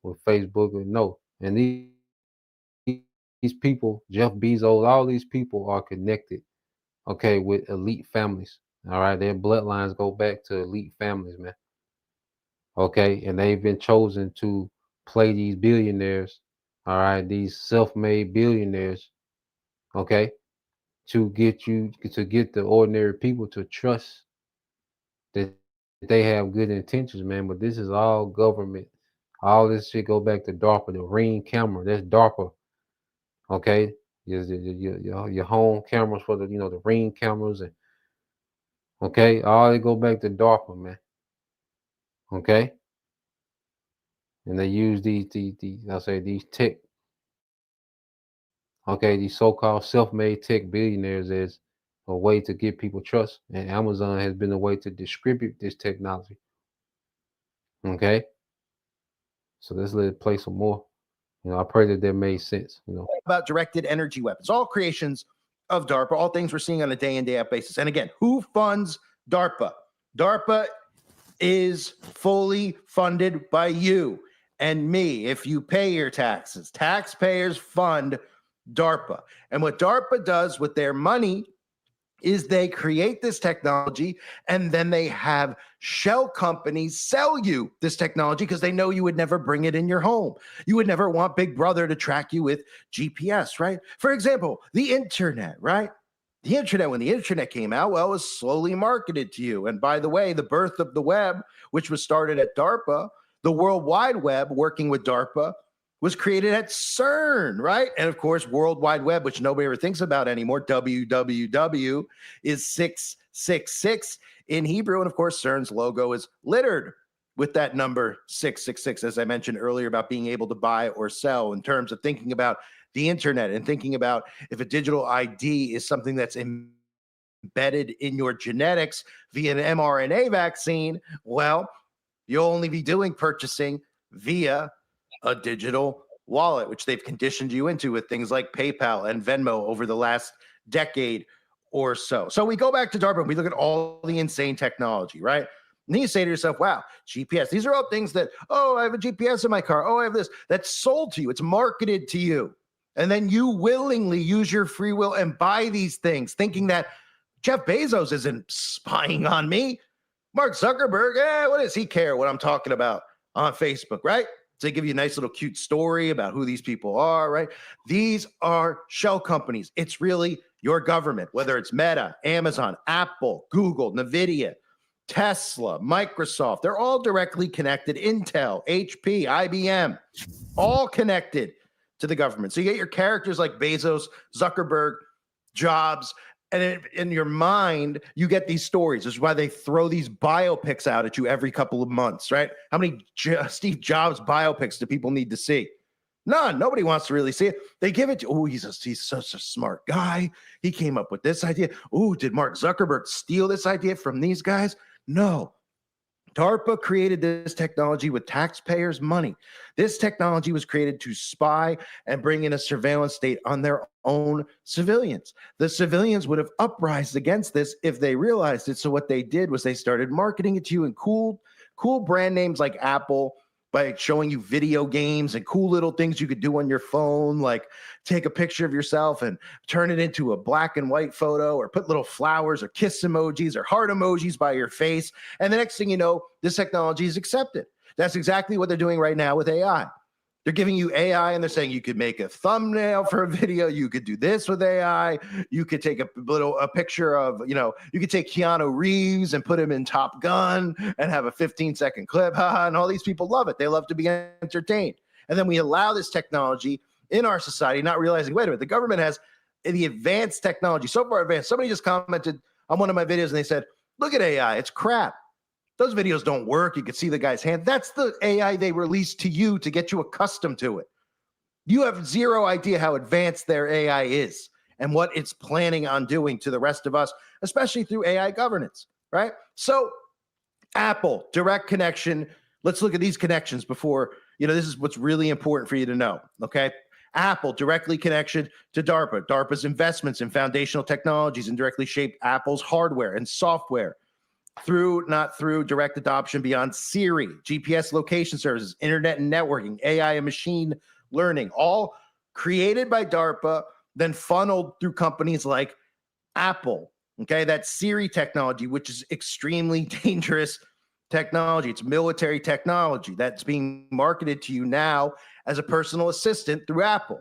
with Facebook. And no, and these people, Jeff Bezos, all these people are connected, okay, with elite families. All right, their bloodlines go back to elite families, man. Okay, and they've been chosen to play these billionaires, all right, these self-made billionaires, okay, to get the ordinary people to trust that they have good intentions, man. But this is all government. All this shit go back to DARPA, the Ring camera. That's DARPA. Okay, your home cameras for the Ring cameras, and okay, all they go back to DARPA, man. Okay, and they use these tech. Okay, these so-called self-made tech billionaires as a way to get people trust, and Amazon has been a way to distribute this technology. Okay. So let's let it play some more. I pray that made sense. About directed energy weapons, all creations of DARPA, all things we're seeing on a day in, day out basis. And again, who funds DARPA? DARPA is fully funded by you and me. If you pay your taxes, taxpayers fund DARPA. And what DARPA does with their money is they create this technology and then they have shell companies sell you this technology because they know you would never bring it in your home. You would never want Big Brother to track you with GPS, right? For example, the internet, right? The internet, when the internet came out, well, it was slowly marketed to you. And by the way, the birth of the web, which was started at DARPA, the World Wide Web working with DARPA, was created at CERN, right? And of course, World Wide Web, which nobody ever thinks about anymore, WWW, is 666 in Hebrew. And of course, CERN's logo is littered with that number 666, as I mentioned earlier, about being able to buy or sell in terms of thinking about the internet and thinking about if a digital ID is something that's embedded in your genetics via an mRNA vaccine, well, you'll only be doing purchasing via a digital wallet, which they've conditioned you into with things like PayPal and Venmo over the last decade or so. So we go back to DARPA and we look at all the insane technology, right? And then you say to yourself, wow, GPS, these are all things that, oh, I have a GPS in my car. Oh, I have this. That's sold to you. It's marketed to you. And then you willingly use your free will and buy these things thinking that Jeff Bezos isn't spying on me. Mark Zuckerberg, what does he care what I'm talking about on Facebook, right? So they give you a nice little cute story about who these people are, right? These are shell companies. It's really your government, whether it's Meta, Amazon, Apple, Google, NVIDIA, Tesla, Microsoft. They're all directly connected. Intel, HP, IBM, all connected to the government. So you get your characters like Bezos, Zuckerberg, Jobs, and in your mind, you get these stories. This is why they throw these biopics out at you every couple of months, right? How many Steve Jobs biopics do people need to see? None. Nobody wants to really see it. They give it to, oh, he's such a smart guy. He came up with this idea. Oh, did Mark Zuckerberg steal this idea from these guys? No. DARPA created this technology with taxpayers' money. This technology was created to spy and bring in a surveillance state on their own civilians. The civilians would have uprised against this if they realized it. So what they did was they started marketing it to you in cool brand names like Apple, by showing you video games and cool little things you could do on your phone, like take a picture of yourself and turn it into a black and white photo, or put little flowers or kiss emojis or heart emojis by your face. And the next thing you know, this technology is accepted. That's exactly what they're doing right now with AI. They're giving you AI and they're saying you could make a thumbnail for a video. You could do this with AI. You could take a picture of, you could take Keanu Reeves and put him in Top Gun and have a 15-second clip. And all these people love it. They love to be entertained. And then we allow this technology in our society, not realizing, wait a minute, the government has the advanced technology, so far advanced. Somebody just commented on one of my videos and they said, look at AI, it's crap. Those videos don't work. You can see the guy's hand. That's the AI they released to you to get you accustomed to it. You have zero idea how advanced their AI is and what it's planning on doing to the rest of us, especially through AI governance, right? So Apple, direct connection. Let's look at these connections before, this is what's really important for you to know, okay? Apple, directly connection to DARPA. DARPA's investments in foundational technologies indirectly shaped Apple's hardware and software. Not through direct adoption beyond Siri, GPS location services, internet and networking, AI and machine learning, all created by DARPA, then funneled through companies like Apple. Okay, that Siri technology, which is extremely dangerous technology. It's military technology that's being marketed to you now as a personal assistant through Apple.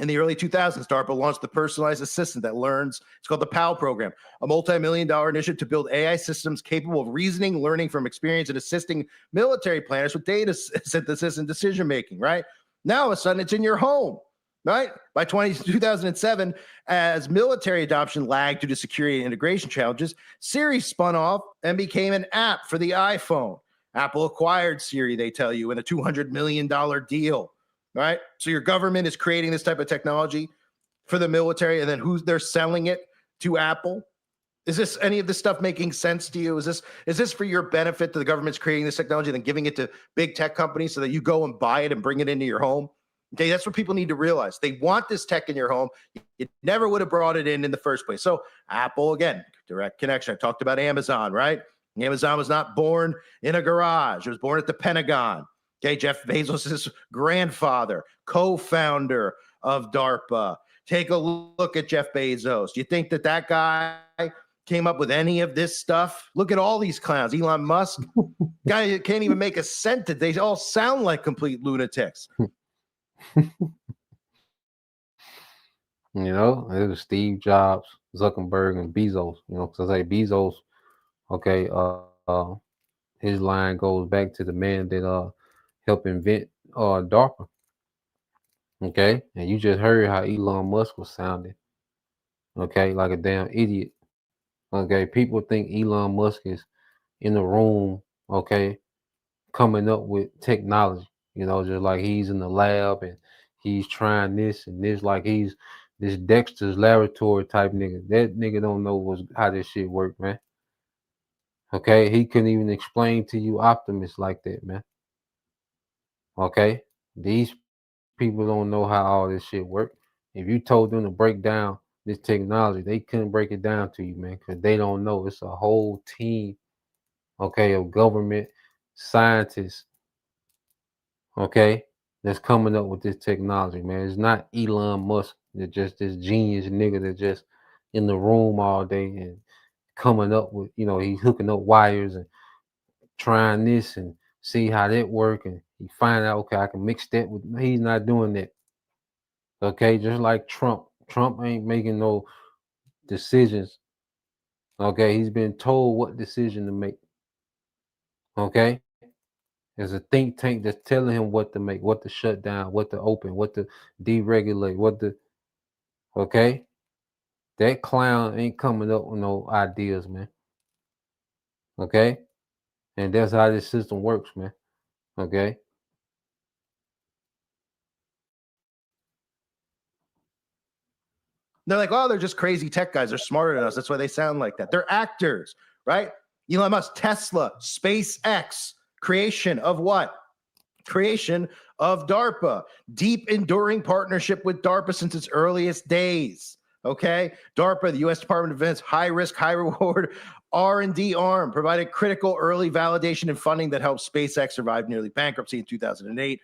In the early 2000s, DARPA launched the personalized assistant that learns. It's called the PAL program, a multi-million-dollar initiative to build AI systems capable of reasoning, learning from experience, and assisting military planners with data synthesis and decision-making, right? Now, all of a sudden, it's in your home, right? By 2007, as military adoption lagged due to security and integration challenges, Siri spun off and became an app for the iPhone. Apple acquired Siri, they tell you, in a $200 million deal. Right? So your government is creating this type of technology for the military, and then they're selling it to Apple. Is this any of this stuff making sense to you? Is this for your benefit that the government's creating this technology and then giving it to big tech companies so that you go and buy it and bring it into your home? Okay, that's what people need to realize. They want this tech in your home. You never would have brought it in the first place. So Apple, again, direct connection. I talked about Amazon, right? Amazon was not born in a garage. It was born at the Pentagon. Okay, Jeff Bezos' grandfather, co-founder of DARPA. Take a look at Jeff Bezos. Do you think that guy came up with any of this stuff? Look at all these clowns. Elon Musk, guy can't even make a sentence. They all sound like complete lunatics. You know, it was Steve Jobs, Zuckerberg, and Bezos. You know, because I say Bezos, okay, his line goes back to the man that helped invent DARPA. Okay, and you just heard how Elon Musk was sounding. Okay, like a damn idiot. Okay, people think Elon Musk is in the room, okay, coming up with technology, you know, just like he's in the lab and he's trying this and this, like he's this Dexter's laboratory type nigga. That nigga don't know how this shit work, man. Okay, he couldn't even explain to you Optimus like that, man. Okay, these people don't know how all this shit work. If you told them to break down this technology, they couldn't break it down to you, man, because they don't know. It's a whole team, okay, of government scientists, okay, that's coming up with this technology, man. It's not Elon Musk that just this genius nigga that just in the room all day and coming up with, you know, he's hooking up wires and trying this and see how that work, and he find out, okay, I can mix that with. He's not doing that. Okay, just like Trump. Trump ain't making no decisions. Okay, he's been told what decision to make. Okay, there's a think tank that's telling him what to make, what to shut down, what to open, what to deregulate, what to. Okay, that clown ain't coming up with no ideas, man. Okay, and that's how this system works, man. Okay. They're like, oh, they're just crazy tech guys. They're smarter than us. That's why they sound like that. They're actors, right? Elon Musk, Tesla, SpaceX, creation of what? Creation of DARPA. Deep, enduring partnership with DARPA since its earliest days. Okay, DARPA, the U.S. Department of Defense, high risk, high reward R&D arm, provided critical early validation and funding that helped SpaceX survive nearly bankruptcy in 2008.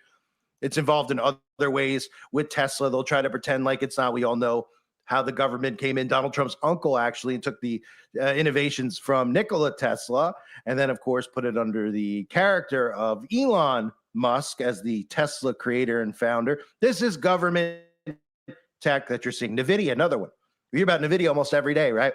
It's involved in other ways with Tesla. They'll try to pretend like it's not. We all know how the government came in. Donald Trump's uncle actually took the innovations from Nikola Tesla and then, of course, put it under the character of Elon Musk as the Tesla creator and founder. This is government tech that you're seeing. NVIDIA, another one. We hear about NVIDIA almost every day, right?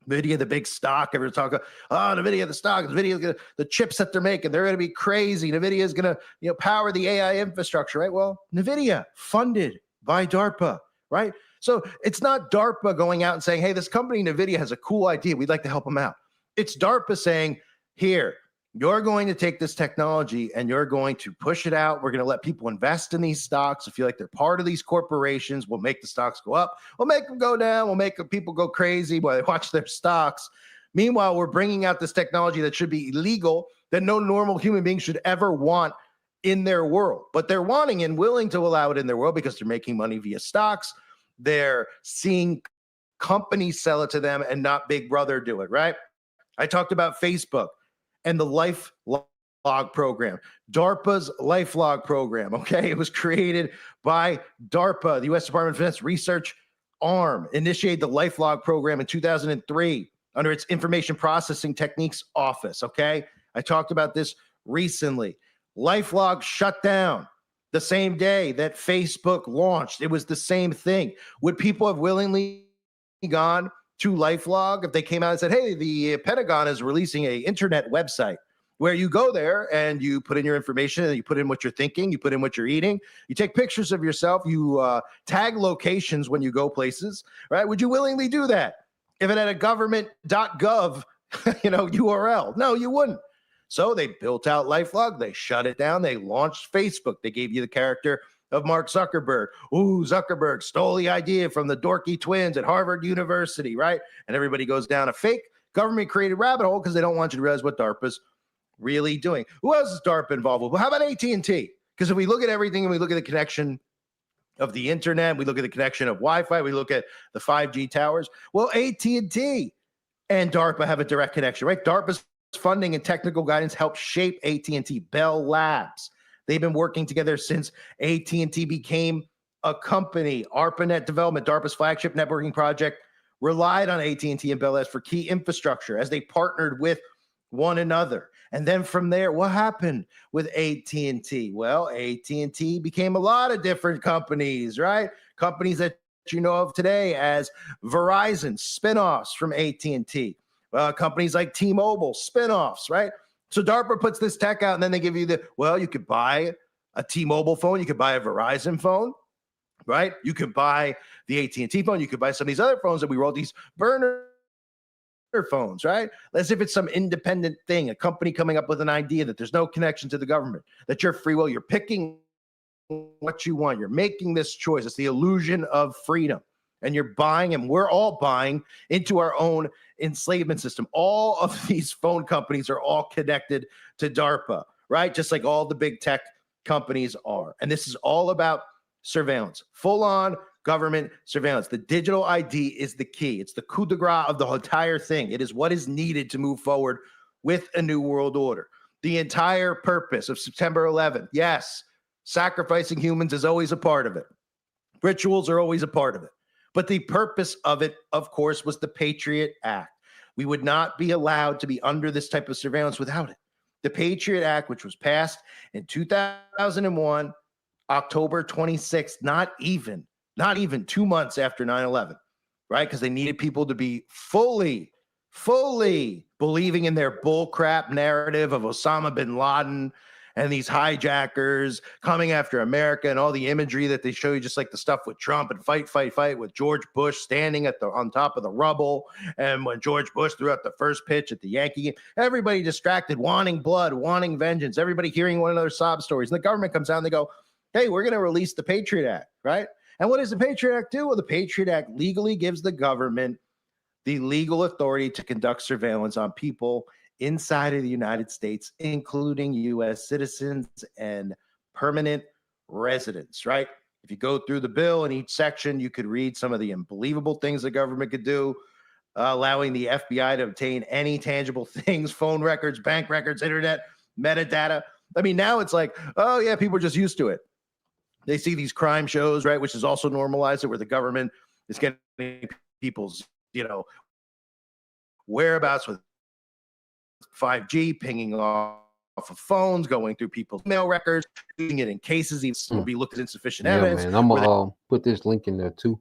NVIDIA, the big stock. Everyone's talking, NVIDIA, the stock. NVIDIA, the chips that they're making, they're going to be crazy. NVIDIA is going to, power the AI infrastructure, right? Well, NVIDIA, funded by DARPA, right? So it's not DARPA going out and saying, hey, this company, NVIDIA, has a cool idea. We'd like to help them out. It's DARPA saying, here, you're going to take this technology and you're going to push it out. We're going to let people invest in these stocks. If you like they're part of these corporations, we'll make the stocks go up. We'll make them go down. We'll make people go crazy while they watch their stocks. Meanwhile, we're bringing out this technology that should be illegal, that no normal human being should ever want in their world. But they're wanting and willing to allow it in their world because they're making money via stocks. They're seeing companies sell it to them and not Big Brother do it, right? I talked about Facebook and the LifeLog program, DARPA's LifeLog program, okay? It was created by DARPA, the U.S. Department of Defense research arm, initiated the LifeLog program in 2003 under its Information Processing Techniques Office, okay? I talked about this recently. LifeLog shut down the same day that Facebook launched. It was the same thing. Would people have willingly gone to LifeLog if they came out and said, hey, the Pentagon is releasing an internet website where you go there and you put in your information and you put in what you're thinking, you put in what you're eating, you take pictures of yourself, you tag locations when you go places, right? Would you willingly do that if it had a government.gov, URL? No, you wouldn't. So they built out LifeLog, they shut it down, they launched Facebook, they gave you the character of Mark Zuckerberg. Ooh, Zuckerberg stole the idea from the dorky twins at Harvard University, right? And everybody goes down a fake government created rabbit hole because they don't want you to realize what DARPA's really doing. Who else is DARPA involved with? Well, how about AT&T? Because if we look at everything and we look at the connection of the internet, we look at the connection of Wi-Fi, we look at the 5G towers. Well, AT&T and DARPA have a direct connection, right? DARPA's funding and technical guidance helped shape AT&T, Bell Labs. They've been working together since AT&T became a company. ARPANET development, DARPA's flagship networking project, relied on AT&T and Bell Labs for key infrastructure as they partnered with one another. And then from there, what happened with AT&T? Well, AT&T became a lot of different companies, right? Companies that you know of today as Verizon, spinoffs from AT&T. Companies like T-Mobile, spinoffs, right? So DARPA puts this tech out, and then they give you you could buy a T-Mobile phone, you could buy a Verizon phone, right? You could buy the AT&T phone, you could buy some of these other phones that we roll, these burner phones, right? As if it's some independent thing, a company coming up with an idea that there's no connection to the government, that you're free will, you're picking what you want, you're making this choice. It's the illusion of freedom. And you're buying, and we're all buying into our own enslavement system. All of these phone companies are all connected to DARPA, right? Just like all the big tech companies are. And this is all about surveillance, full-on government surveillance. The digital ID is the key. It's the coup de grace of the entire thing. It is what is needed to move forward with a new world order. The entire purpose of September 11th, yes, sacrificing humans is always a part of it. Rituals are always a part of it. But the purpose of it, of course, was the Patriot Act. We would not be allowed to be under this type of surveillance without it. The Patriot Act, which was passed in 2001, October 26th, not even 2 months after 9/11, right? Because they needed people to be fully believing in their bullcrap narrative of Osama bin Laden and these hijackers coming after America and all the imagery that they show you, just like the stuff with Trump and fight with George Bush standing on top of the rubble. And when George Bush threw out the first pitch at the Yankee game, everybody distracted, wanting blood, wanting vengeance, everybody hearing one another's sob stories. And the government comes out and they go, hey, we're going to release the Patriot Act, right? And what does the Patriot Act do? Well, the Patriot Act legally gives the government the legal authority to conduct surveillance on people inside of the United States, including U.S. citizens and permanent residents, right? If you go through the bill in each section, you could read some of the unbelievable things the government could do, allowing the FBI to obtain any tangible things, phone records, bank records, internet, metadata. I mean, now it's like, oh, yeah, people are just used to it. They see these crime shows, right, which is also normalized, where the government is getting people's, whereabouts with 5G, pinging off of phones, going through people's mail records, doing it in cases even will be looked at insufficient evidence. Yeah, man. I'm gonna put this link in there too.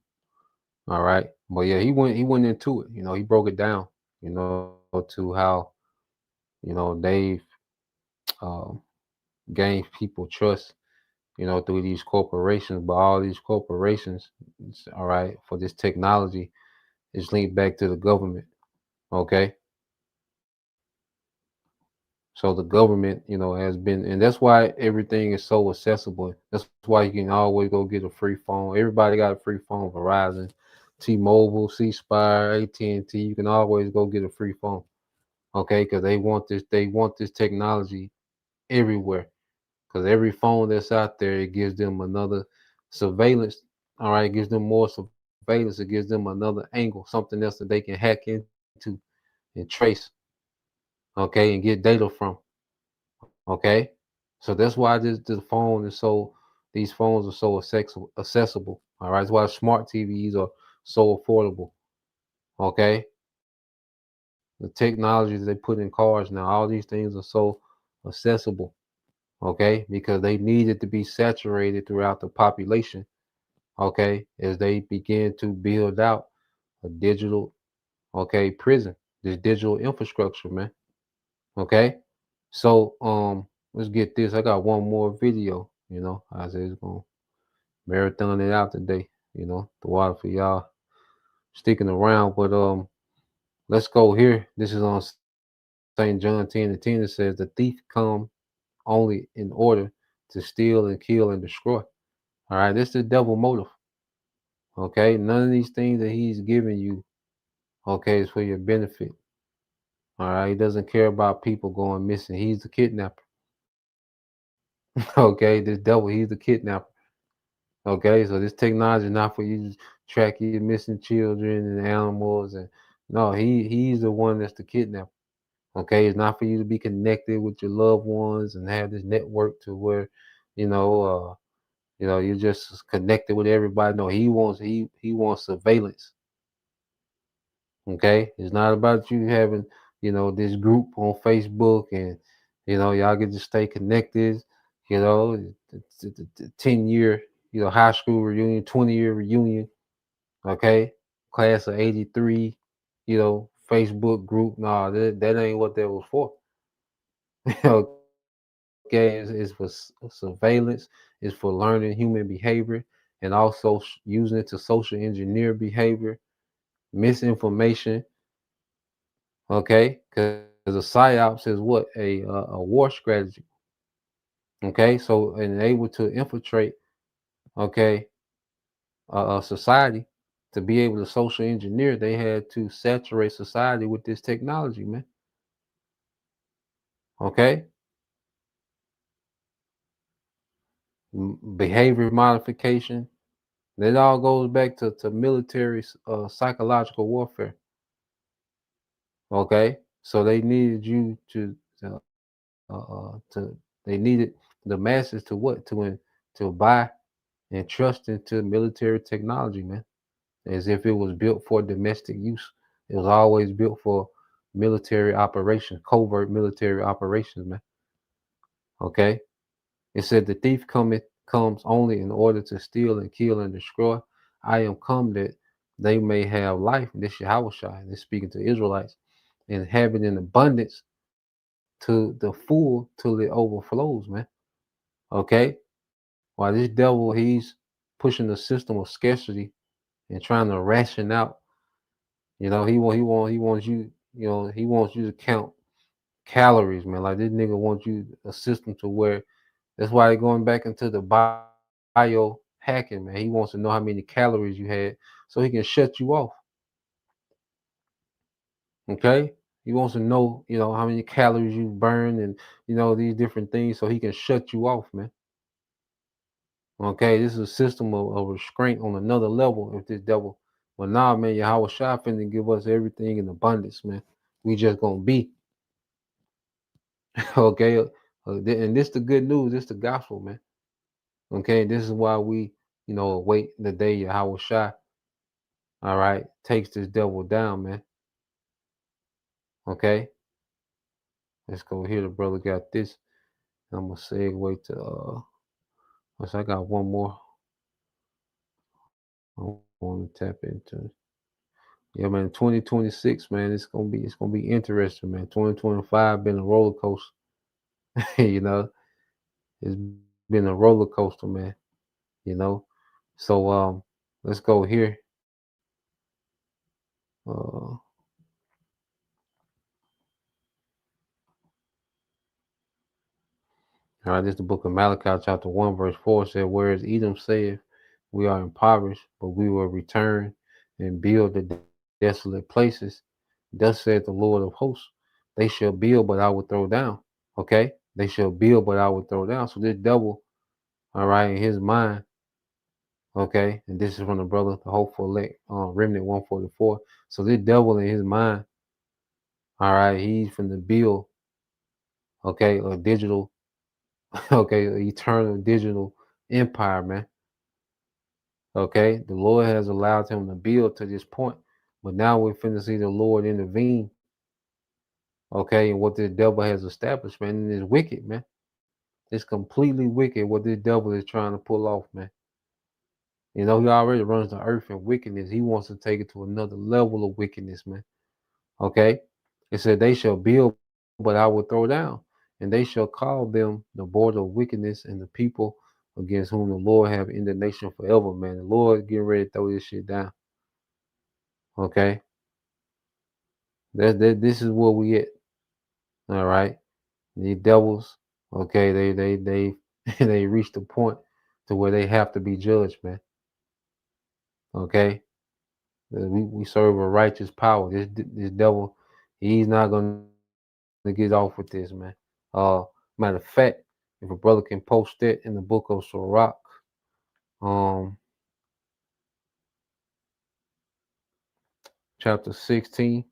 All right, but yeah, he went into it. He broke it down. To how they've gained people trust. Through these corporations, but all these corporations, all right, for this technology is linked back to the government. Okay. So the government, has been, and that's why everything is so accessible. That's why you can always go get a free phone. Everybody got a free phone. Verizon, T-Mobile, C-Spire, AT&T. You can always go get a free phone. Okay, because they want this technology everywhere. Because every phone that's out there, it gives them another surveillance. All right, it gives them more surveillance. It gives them another angle, something else that they can hack into and trace. Okay, and get data from. Okay, so that's why this phone is so. These phones are so accessible. All right, that's why smart TVs are so affordable. Okay, the technologies they put in cars now, all these things are so accessible. Okay, because they needed to be saturated throughout the population. Okay, as they begin to build out a digital, prison, this digital infrastructure, man. Okay, so let's get this. I got one more video. I said it's gonna marathon it out today. The water for y'all sticking around, but let's go here. This is on St. John 10:10. It says the thief come only in order to steal and kill and destroy. All right, this is the devil motive. Okay, none of these things that he's giving you, okay, is for your benefit. All right, he doesn't care about people going missing. He's the kidnapper. Okay, this devil, he's the kidnapper. Okay, so this technology is not for you to track your missing children and animals, and no, he's the one that's the kidnapper. Okay, it's not for you to be connected with your loved ones and have this network to where, you know, you're just connected with everybody. No, he wants surveillance. Okay, it's not about you having, this group on Facebook and, y'all get to stay connected. You know, 10-year, high school reunion, 20-year reunion. Okay, class of '83. Facebook group. Nah, that ain't what that was for. Okay, it's for surveillance. It's for learning human behavior and also using it to social engineer behavior, misinformation. Okay, because a psyops is what a war strategy. Okay, so and able to infiltrate. Okay, society to be able to social engineer, they had to saturate society with this technology, man. Okay, behavior modification. That all goes back to military psychological warfare. Okay, so they needed you to they needed the masses to what to buy and trust into military technology, man, as if it was built for domestic use. It was always built for military operations, covert military operations, man. Okay, it said the thief comes only in order to steal and kill and destroy. I am come that they may have life. This Yahushua, this speaking to Israelites, and have it in abundance to the full till it overflows, man. Okay, while this devil he's pushing the system of scarcity and trying to ration out. He wants you. He wants you to count calories, man. Like this nigga wants you a system to where that's why they're going back into the bio hacking, man. He wants to know how many calories you had so he can shut you off. Okay? He wants to know, how many calories you burn and these different things so he can shut you off, man. Okay, this is a system of restraint on another level with this devil. But nah, man, Yahweh Shai finna give us everything in abundance, man. We just gonna be. Okay, and this the good news. This the gospel, man. Okay, this is why we, await the day Yahweh Shai, all right, takes this devil down, man. Okay, let's go here. The brother got this. I'm gonna segue to I got one more I want to tap into. Yeah, man, 2026, man, it's gonna be interesting, man. 2025 been a roller coaster. you know, it's been a roller coaster, man. You know, so let's go here. All right, this is the book of Malachi, chapter 1, verse 4 said, whereas Edom saith, we are impoverished, but we will return and build the desolate places. Thus saith the Lord of hosts, they shall build, but I will throw down. Okay, they shall build, but I will throw down. So this devil, all right, in his mind, okay, and this is from the brother, the hopeful elect, remnant 144. So this devil in his mind, all right, he's from the build, okay, a digital, okay, eternal digital empire, man. Okay, the Lord has allowed him to build to this point, but now we're finna see the Lord intervene. Okay, and what the devil has established, man, and it's wicked, man. It's completely wicked what this devil is trying to pull off, man. He already runs the earth in wickedness. He wants to take it to another level of wickedness, man. Okay, it said they shall build, but I will throw down, and they shall call them the border of wickedness and the people against whom the Lord have indignation forever, man. The Lord getting ready to throw this shit down. Okay, this is where we at. All right, the devils. Okay, they they reached the point. to where they have to be judged, man. Okay? We serve a righteous power. This devil, he's not gonna get off with this, man. Matter of fact, if a brother can post it in the book of Sirach, chapter 16,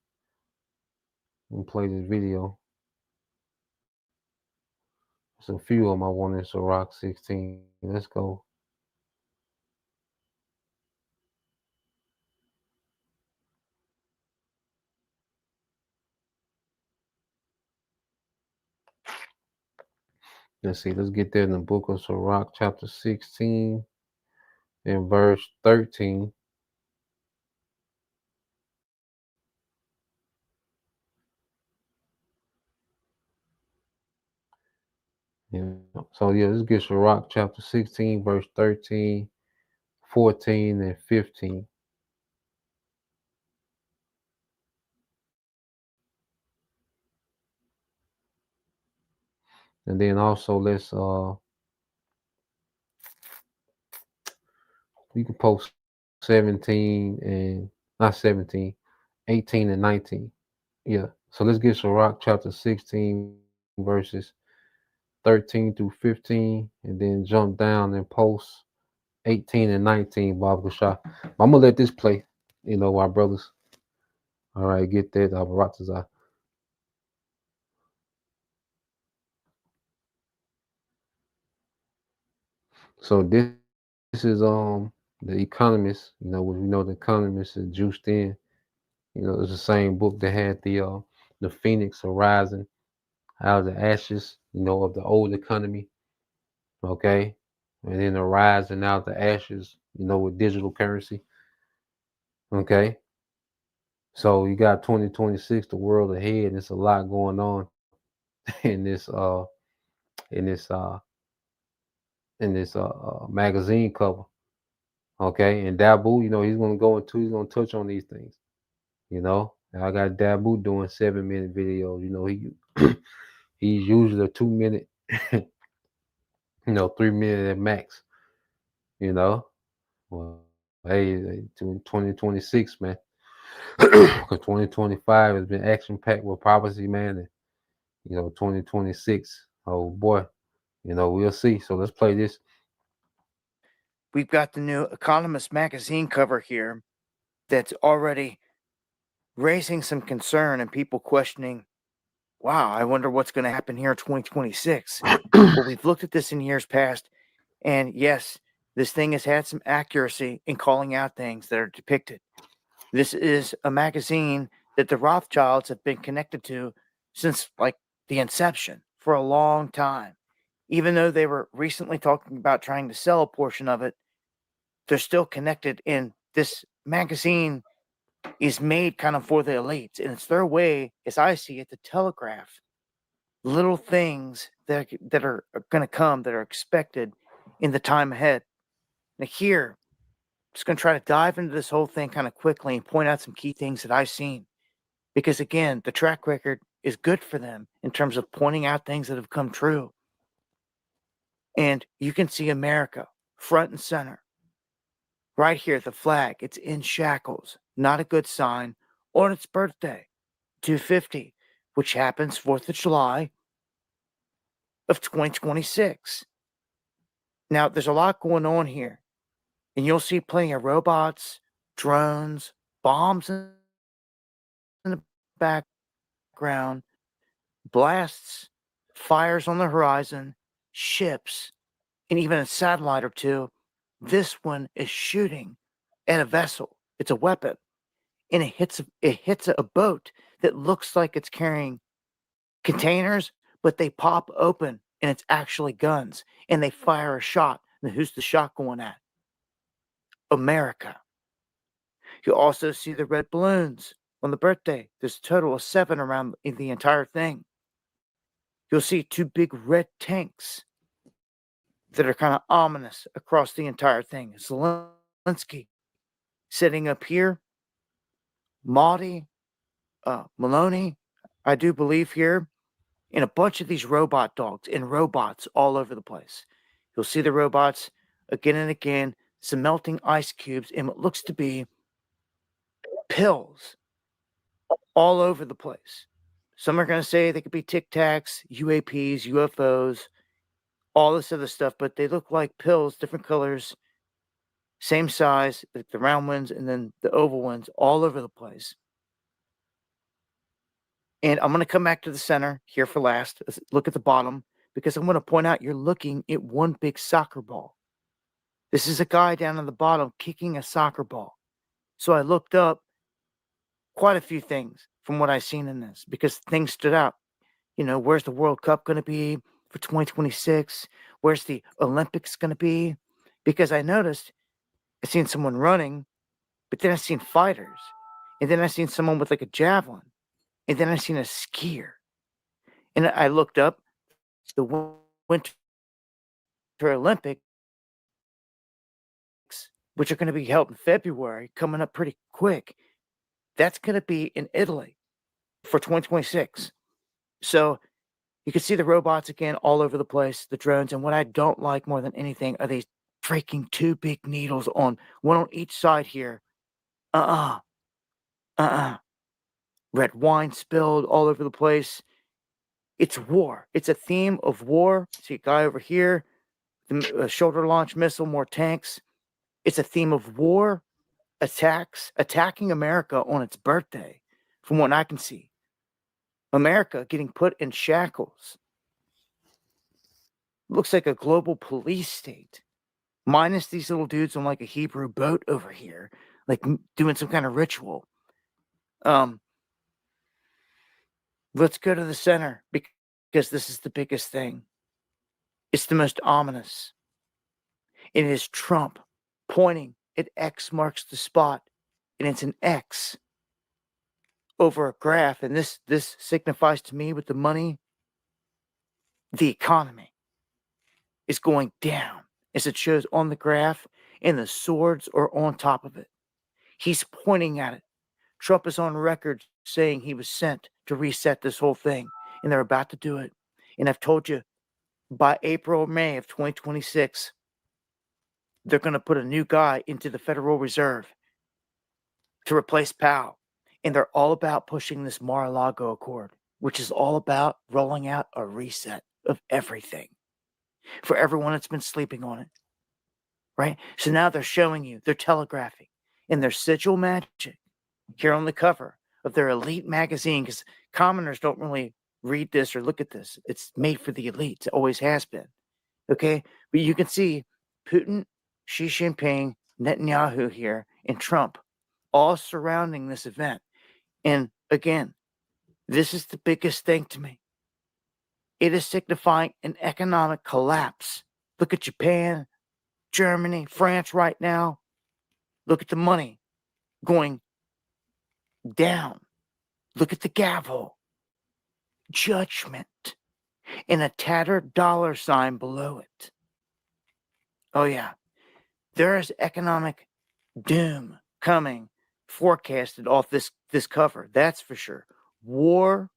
and play this video. There's a few of them I want in Sirach 16. Let's go. Let's see. Let's get there in the book of Sirach, chapter 16, and verse 13. Yeah. So yeah, let's get Sirach chapter 16, verse 13, 14, and 15. And then also let's we can post 17 and not 17, 18 and 19. Yeah. So let's get Sirach chapter 16, verses 13 through 15, and then jump down and post 18 and 19, Bob Gashah. I'm gonna let this play, our brothers. All right, get that, Baratazah. So this is the Economist. We know the Economist is juiced in. It's the same book that had the Phoenix arising out of the ashes, of the old economy. Okay. And then the rising out of the ashes, with digital currency. Okay. So you got 2026, the world ahead, and it's a lot going on in this in this uh magazine cover. Okay. And Dabu, he's gonna touch on these things. And I got Dabu doing 7-minute videos. He's usually a 2-minute, 3-minute at max. Well, hey, 2026, man. Because 2025 has been action packed with prophecy, man. And 2026, oh boy, we'll see. So let's play this. We've got the new Economist magazine cover here that's already raising some concern and people questioning, wow, I wonder what's going to happen here in 2026. Well, we've looked at this in years past, and yes, this thing has had some accuracy in calling out things that are depicted. This is a magazine that the Rothschilds have been connected to since like the inception for a long time. Even though they were recently talking about trying to sell a portion of it, they're still connected, and this magazine is made kind of for the elites, and it's their way, as I see it, to telegraph little things that are going to come, that are expected in the time ahead. Now here, I'm just going to try to dive into this whole thing kind of quickly and point out some key things that I've seen, because again, the track record is good for them in terms of pointing out things that have come true. And you can see America front and center. Right here, the flag, it's in shackles, not a good sign, on its birthday, 250, which happens 4th of July of 2026. Now, there's a lot going on here, and you'll see plenty of robots, drones, bombs in the background, blasts, fires on the horizon, ships, and even a satellite or two. This one is shooting at a vessel. It's a weapon. And it hits a boat that looks like it's carrying containers, but they pop open and it's actually guns, and they fire a shot. And who's the shot going at? America. You also see the red balloons on the birthday. There's a total of 7 around in the entire thing. You'll see 2 big red tanks that are kind of ominous across the entire thing. Zelensky sitting up here. Mahdi, Maloney, I do believe here, and a bunch of these robot dogs and robots all over the place. You'll see the robots again and again, some melting ice cubes and what looks to be pills all over the place. Some are going to say they could be Tic Tacs, UAPs, UFOs, all this other stuff, but they look like pills, different colors, same size, like the round ones and then the oval ones, all over the place. And I'm going to come back to the center here for last. Let's look at the bottom because I'm going to point out you're looking at one big soccer ball. This is a guy down on the bottom kicking a soccer ball. So I looked up quite a few things from what I've seen in this because things stood out. You know, where's the World Cup going to be for 2026? Where's the Olympics going to be? Because I noticed I seen someone running, but then I seen fighters. And then I seen someone with like a javelin. And then I seen a skier. And I looked up the Winter Olympics, which are going to be held in February, coming up pretty quick. That's going to be in Italy for 2026. So you can see the robots again all over the place, the drones. And what I don't like more than anything are these freaking two big needles on one on each side here. Red wine spilled all over the place. It's war. It's a theme of war. See a guy over here, the shoulder launch missile, more tanks. It's a theme of war, attacking America on its birthday, from what I can see. America getting put in shackles. Looks like a global police state, minus these little dudes on like a Hebrew boat over here, like doing some kind of ritual. Let's go to the center because this is the biggest thing. It's the most ominous. It is Trump pointing at X marks the spot, and it's an X over a graph. And this signifies to me with the money, the economy is going down as it shows on the graph, and the swords are on top of it. He's pointing at it. Trump is on record saying he was sent to reset this whole thing, and they're about to do it. And I've told you, by April or May of 2026, they're going to put a new guy into the Federal Reserve to replace Powell. And they're all about pushing this Mar-a-Lago Accord, which is all about rolling out a reset of everything for everyone that's been sleeping on it. Right? So now they're showing you, they're telegraphing in their sigil magic here on the cover of their elite magazine, because commoners don't really read this or look at this. It's made for the elites. It always has been. Okay? But you can see Putin, Xi Jinping, Netanyahu here, and Trump all surrounding this event. And again, this is the biggest thing to me. It is signifying an economic collapse. Look at Japan, Germany, France right now. Look at the money going down. Look at the gavel. Judgment. And a tattered dollar sign below it. Oh, yeah. There is economic doom coming, forecasted off this cover. That's for sure. War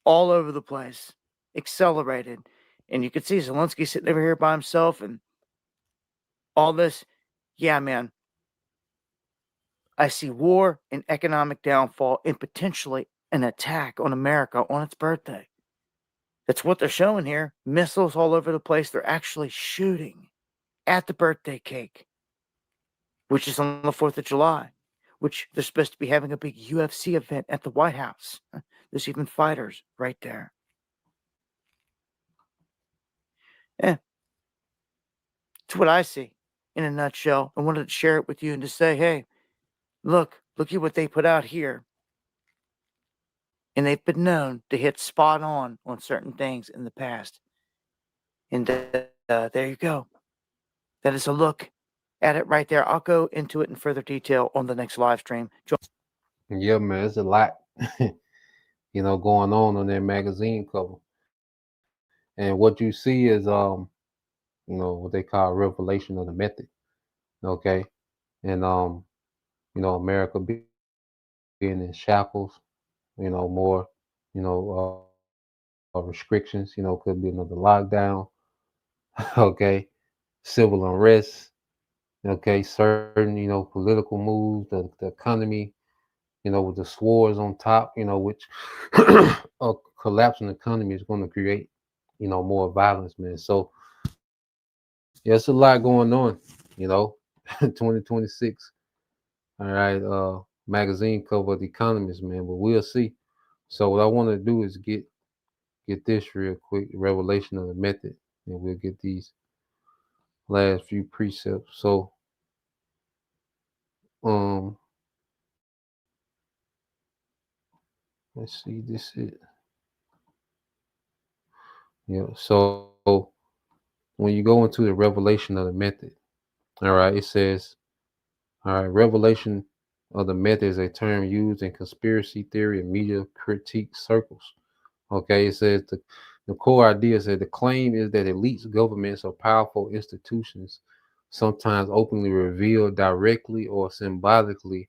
all over the place. Accelerated. And you can see Zelensky sitting over here by himself and all this. Yeah, man. I see war and economic downfall and potentially an attack on America on its birthday. That's what they're showing here. Missiles all over the place. They're actually shooting at the birthday cake, which is on the 4th of July, which they're supposed to be having a big UFC event at the White House. There's even fighters right there. It's what I see in a nutshell. I wanted to share it with you and to say, hey, look at what they put out here. And they've been known to hit spot on certain things in the past. And there you go. That is a look at it right there. I'll go into it in further detail on the next live stream. Yeah, man, it's a lot, going on that magazine cover. And what you see is, what they call revelation of the method. Okay. And, America being in shackles, more, restrictions, could be another lockdown. Okay. civil unrest, okay, certain, political moves, the economy, with the wars on top, which a collapsing economy is going to create, more violence, man. So yeah, it's a lot going on, 2026. All right, magazine cover of The Economist, man, but we'll see. So what I want to do is get this real quick, revelation of the method, and we'll get these last few precepts. So um let's see, this is so when you go into the revelation of the method, all right, it says, all right, revelation of the method is a term used in conspiracy theory and media critique circles. Okay, it says the core idea is that the claim is that elites, governments, or powerful institutions sometimes openly reveal directly or symbolically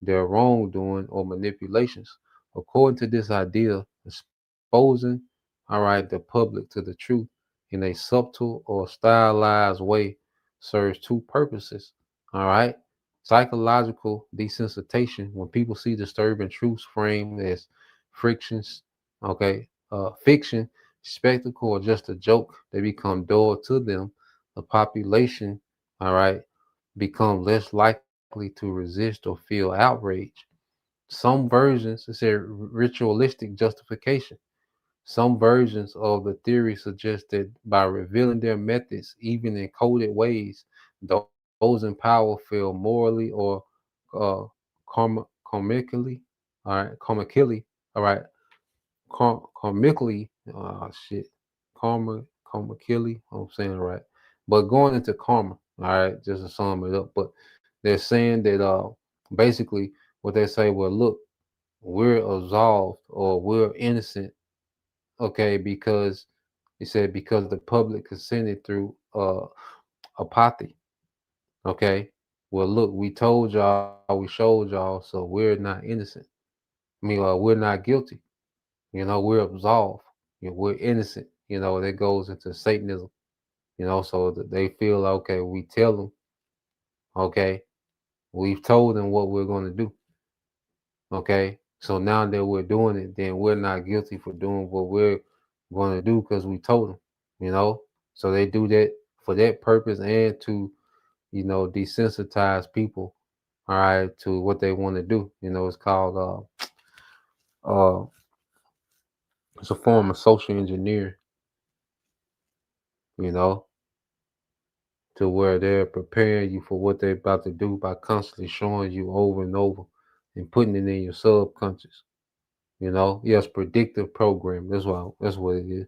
their wrongdoing or manipulations. According to this idea, exposing, all right, the public to the truth in a subtle or stylized way serves two purposes. All right. Psychological desensitization, when people see disturbing truths framed as frictions, okay, fiction, spectacle, or just a joke, they become dull to them. The population, all right, become less likely to resist or feel outrage. Some versions say ritualistic justification. Some versions of the theory suggest that by revealing their methods, even in coded ways, those in power feel morally or uh, comically, all right, all right, comically, shit, comically, I'm saying it right. But going into karma, all right, just to sum it up, but they're saying that basically what they say, well, look, we're absolved or we're innocent, okay, because he said because the public consented through apathy, okay. Well, look, we told y'all, we showed y'all, so we're not innocent. I mean, we're not guilty. We're absolved. We're innocent. That goes into Satanism. So that they feel okay. We tell them, okay, we've told them what we're going to do. Okay, so now that we're doing it, then we're not guilty for doing what we're going to do because we told them. So they do that for that purpose and to desensitize people, all right, to what they want to do. It's called it's a form of social engineer, you know, to where they're preparing you for what they're about to do by constantly showing you over and over and putting it in your subconscious. Yes, predictive program. That's what it is.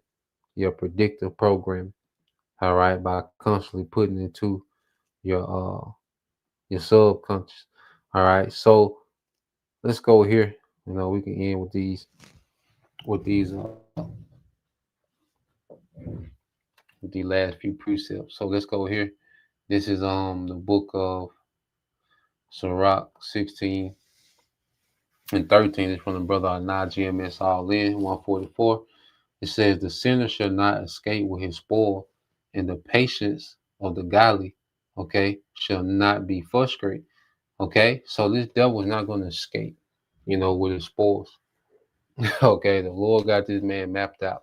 Your predictive program. All right, by constantly putting into your your subconscious. All right, so let's go here. We can end with these with the last few precepts. So let's go here. This is the book of Sirach 16 and 13. It's from the brother Anah GMS All In 144. It says, the sinner shall not escape with his spoil, and the patience of the godly, okay, shall not be frustrated. Okay, so this devil is not going to escape, with his spoils. Okay, the Lord got this man mapped out.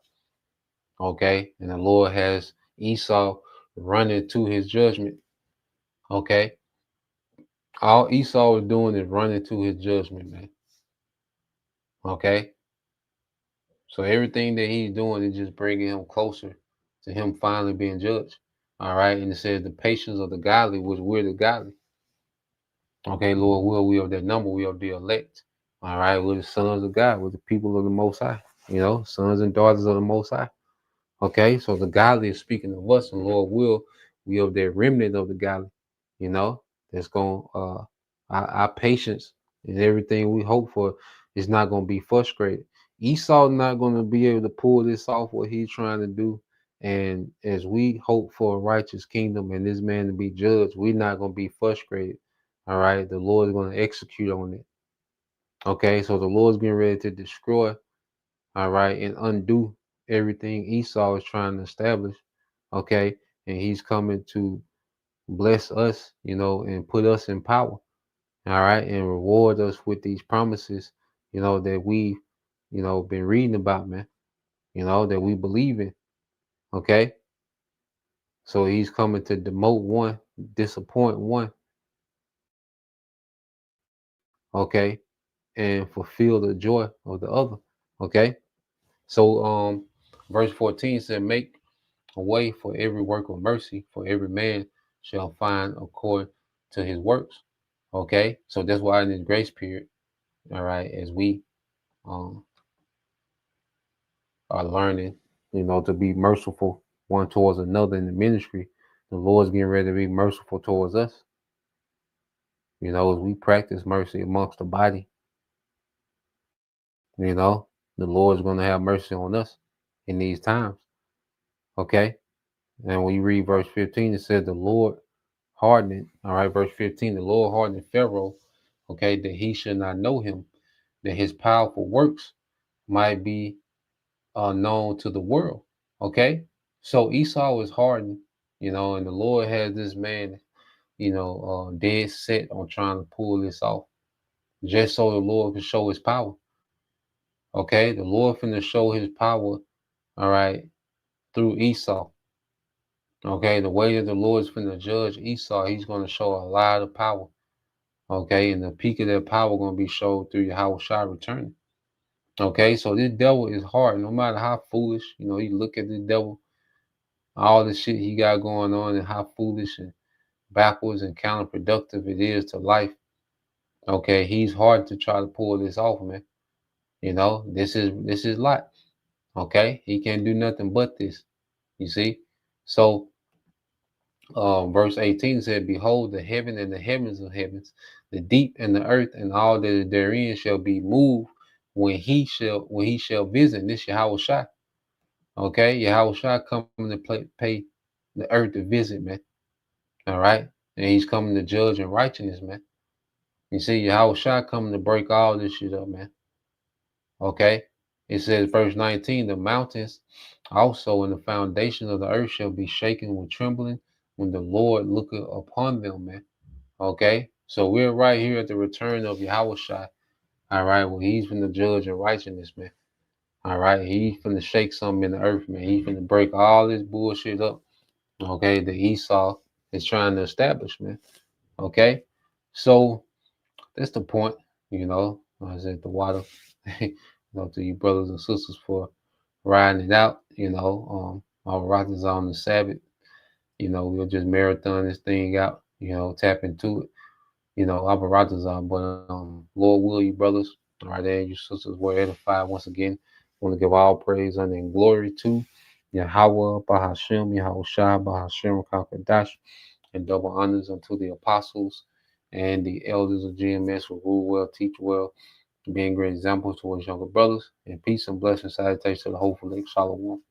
Okay, and the Lord has Esau running to his judgment. Okay, all Esau is doing is running to his judgment, man. Okay, so everything that he's doing is just bringing him closer to him finally being judged. All right, and it says the patience of the godly, which we're the godly. Okay, Lord, we are that number, we are the elect. All right, we're the sons of God, we're the people of the Most High. Sons and daughters of the Most High. Okay, so the godly is speaking of us, and Lord will, we are that remnant of the godly. That's going our patience and everything we hope for is not going to be frustrated. Esau not going to be able to pull this off what he's trying to do. And as we hope for a righteous kingdom and this man to be judged, we're not going to be frustrated. All right, the Lord is going to execute on it. Okay, so the Lord's getting ready to destroy, all right, and undo everything Esau is trying to establish. Okay, and he's coming to bless us, and put us in power. All right, and reward us with these promises, that we, been reading about, man, that we believe in. Okay. So he's coming to demote one, disappoint one, okay, and fulfill the joy of the other. Okay. So verse 14 said, make a way for every work of mercy, for every man shall find according to his works. Okay. So that's why in this grace period, all right, as we are learning, to be merciful one towards another in the ministry, the Lord's getting ready to be merciful towards us. As we practice mercy amongst the body, the Lord's going to have mercy on us in these times. Okay. And when you read verse 15, it says the Lord hardened, all right, verse 15, the Lord hardened Pharaoh, okay, that he should not know him, that his powerful works might be known to the world. Okay. So Esau was hardened, and the Lord has this man, dead set on trying to pull this off, just so the Lord can show his power. Okay, the Lord finna show his power, all right, through Esau. Okay, the way that the Lord's finna judge Esau, he's gonna show a lot of power. Okay, and the peak of that power gonna be showed through Yahweh Shai returning. Okay, so this devil is hard, no matter how foolish, you look at the devil, all the shit he got going on, and how foolish and backwards and counterproductive it is to life. Okay, he's hard to try to pull this off, man. This is Lot. Okay, he can't do nothing but this. You see, so verse 18 said, "Behold, the heaven and the heavens of heavens, the deep and the earth, and all that is therein shall be moved when he shall visit." This Yahweh Shai. Okay, Yahweh Shai coming to pay the earth a visit, man. All right, and he's coming to judge in righteousness, man. You see, Yahweh Shai coming to break all this shit up, man. Okay, it says, verse 19, the mountains also and the foundation of the earth shall be shaken with trembling when the Lord looketh upon them, man. Okay, so we're right here at the return of Yahweh Shai. All right, well, he's from the judge in righteousness, man. All right, he's finna shake something in the earth, man. He's finna break all this bullshit up. Okay, that Esau is trying to establish, man. Okay, so that's the point, I said the water, to you brothers and sisters for riding it out, our rockets on the Sabbath, we'll just marathon this thing out, tap into it, our rockets on, but Lord will you brothers, all right, there, you sisters were edified once again. I want to give all praise and glory to Yahweh, Bahashem, Yahweh Shai, Bahashem, Kakadash, and double honors unto the apostles and the elders of GMS who rule well, teach well, being great examples towards younger brothers. And peace and blessings, salutations to the whole Lake Shalom.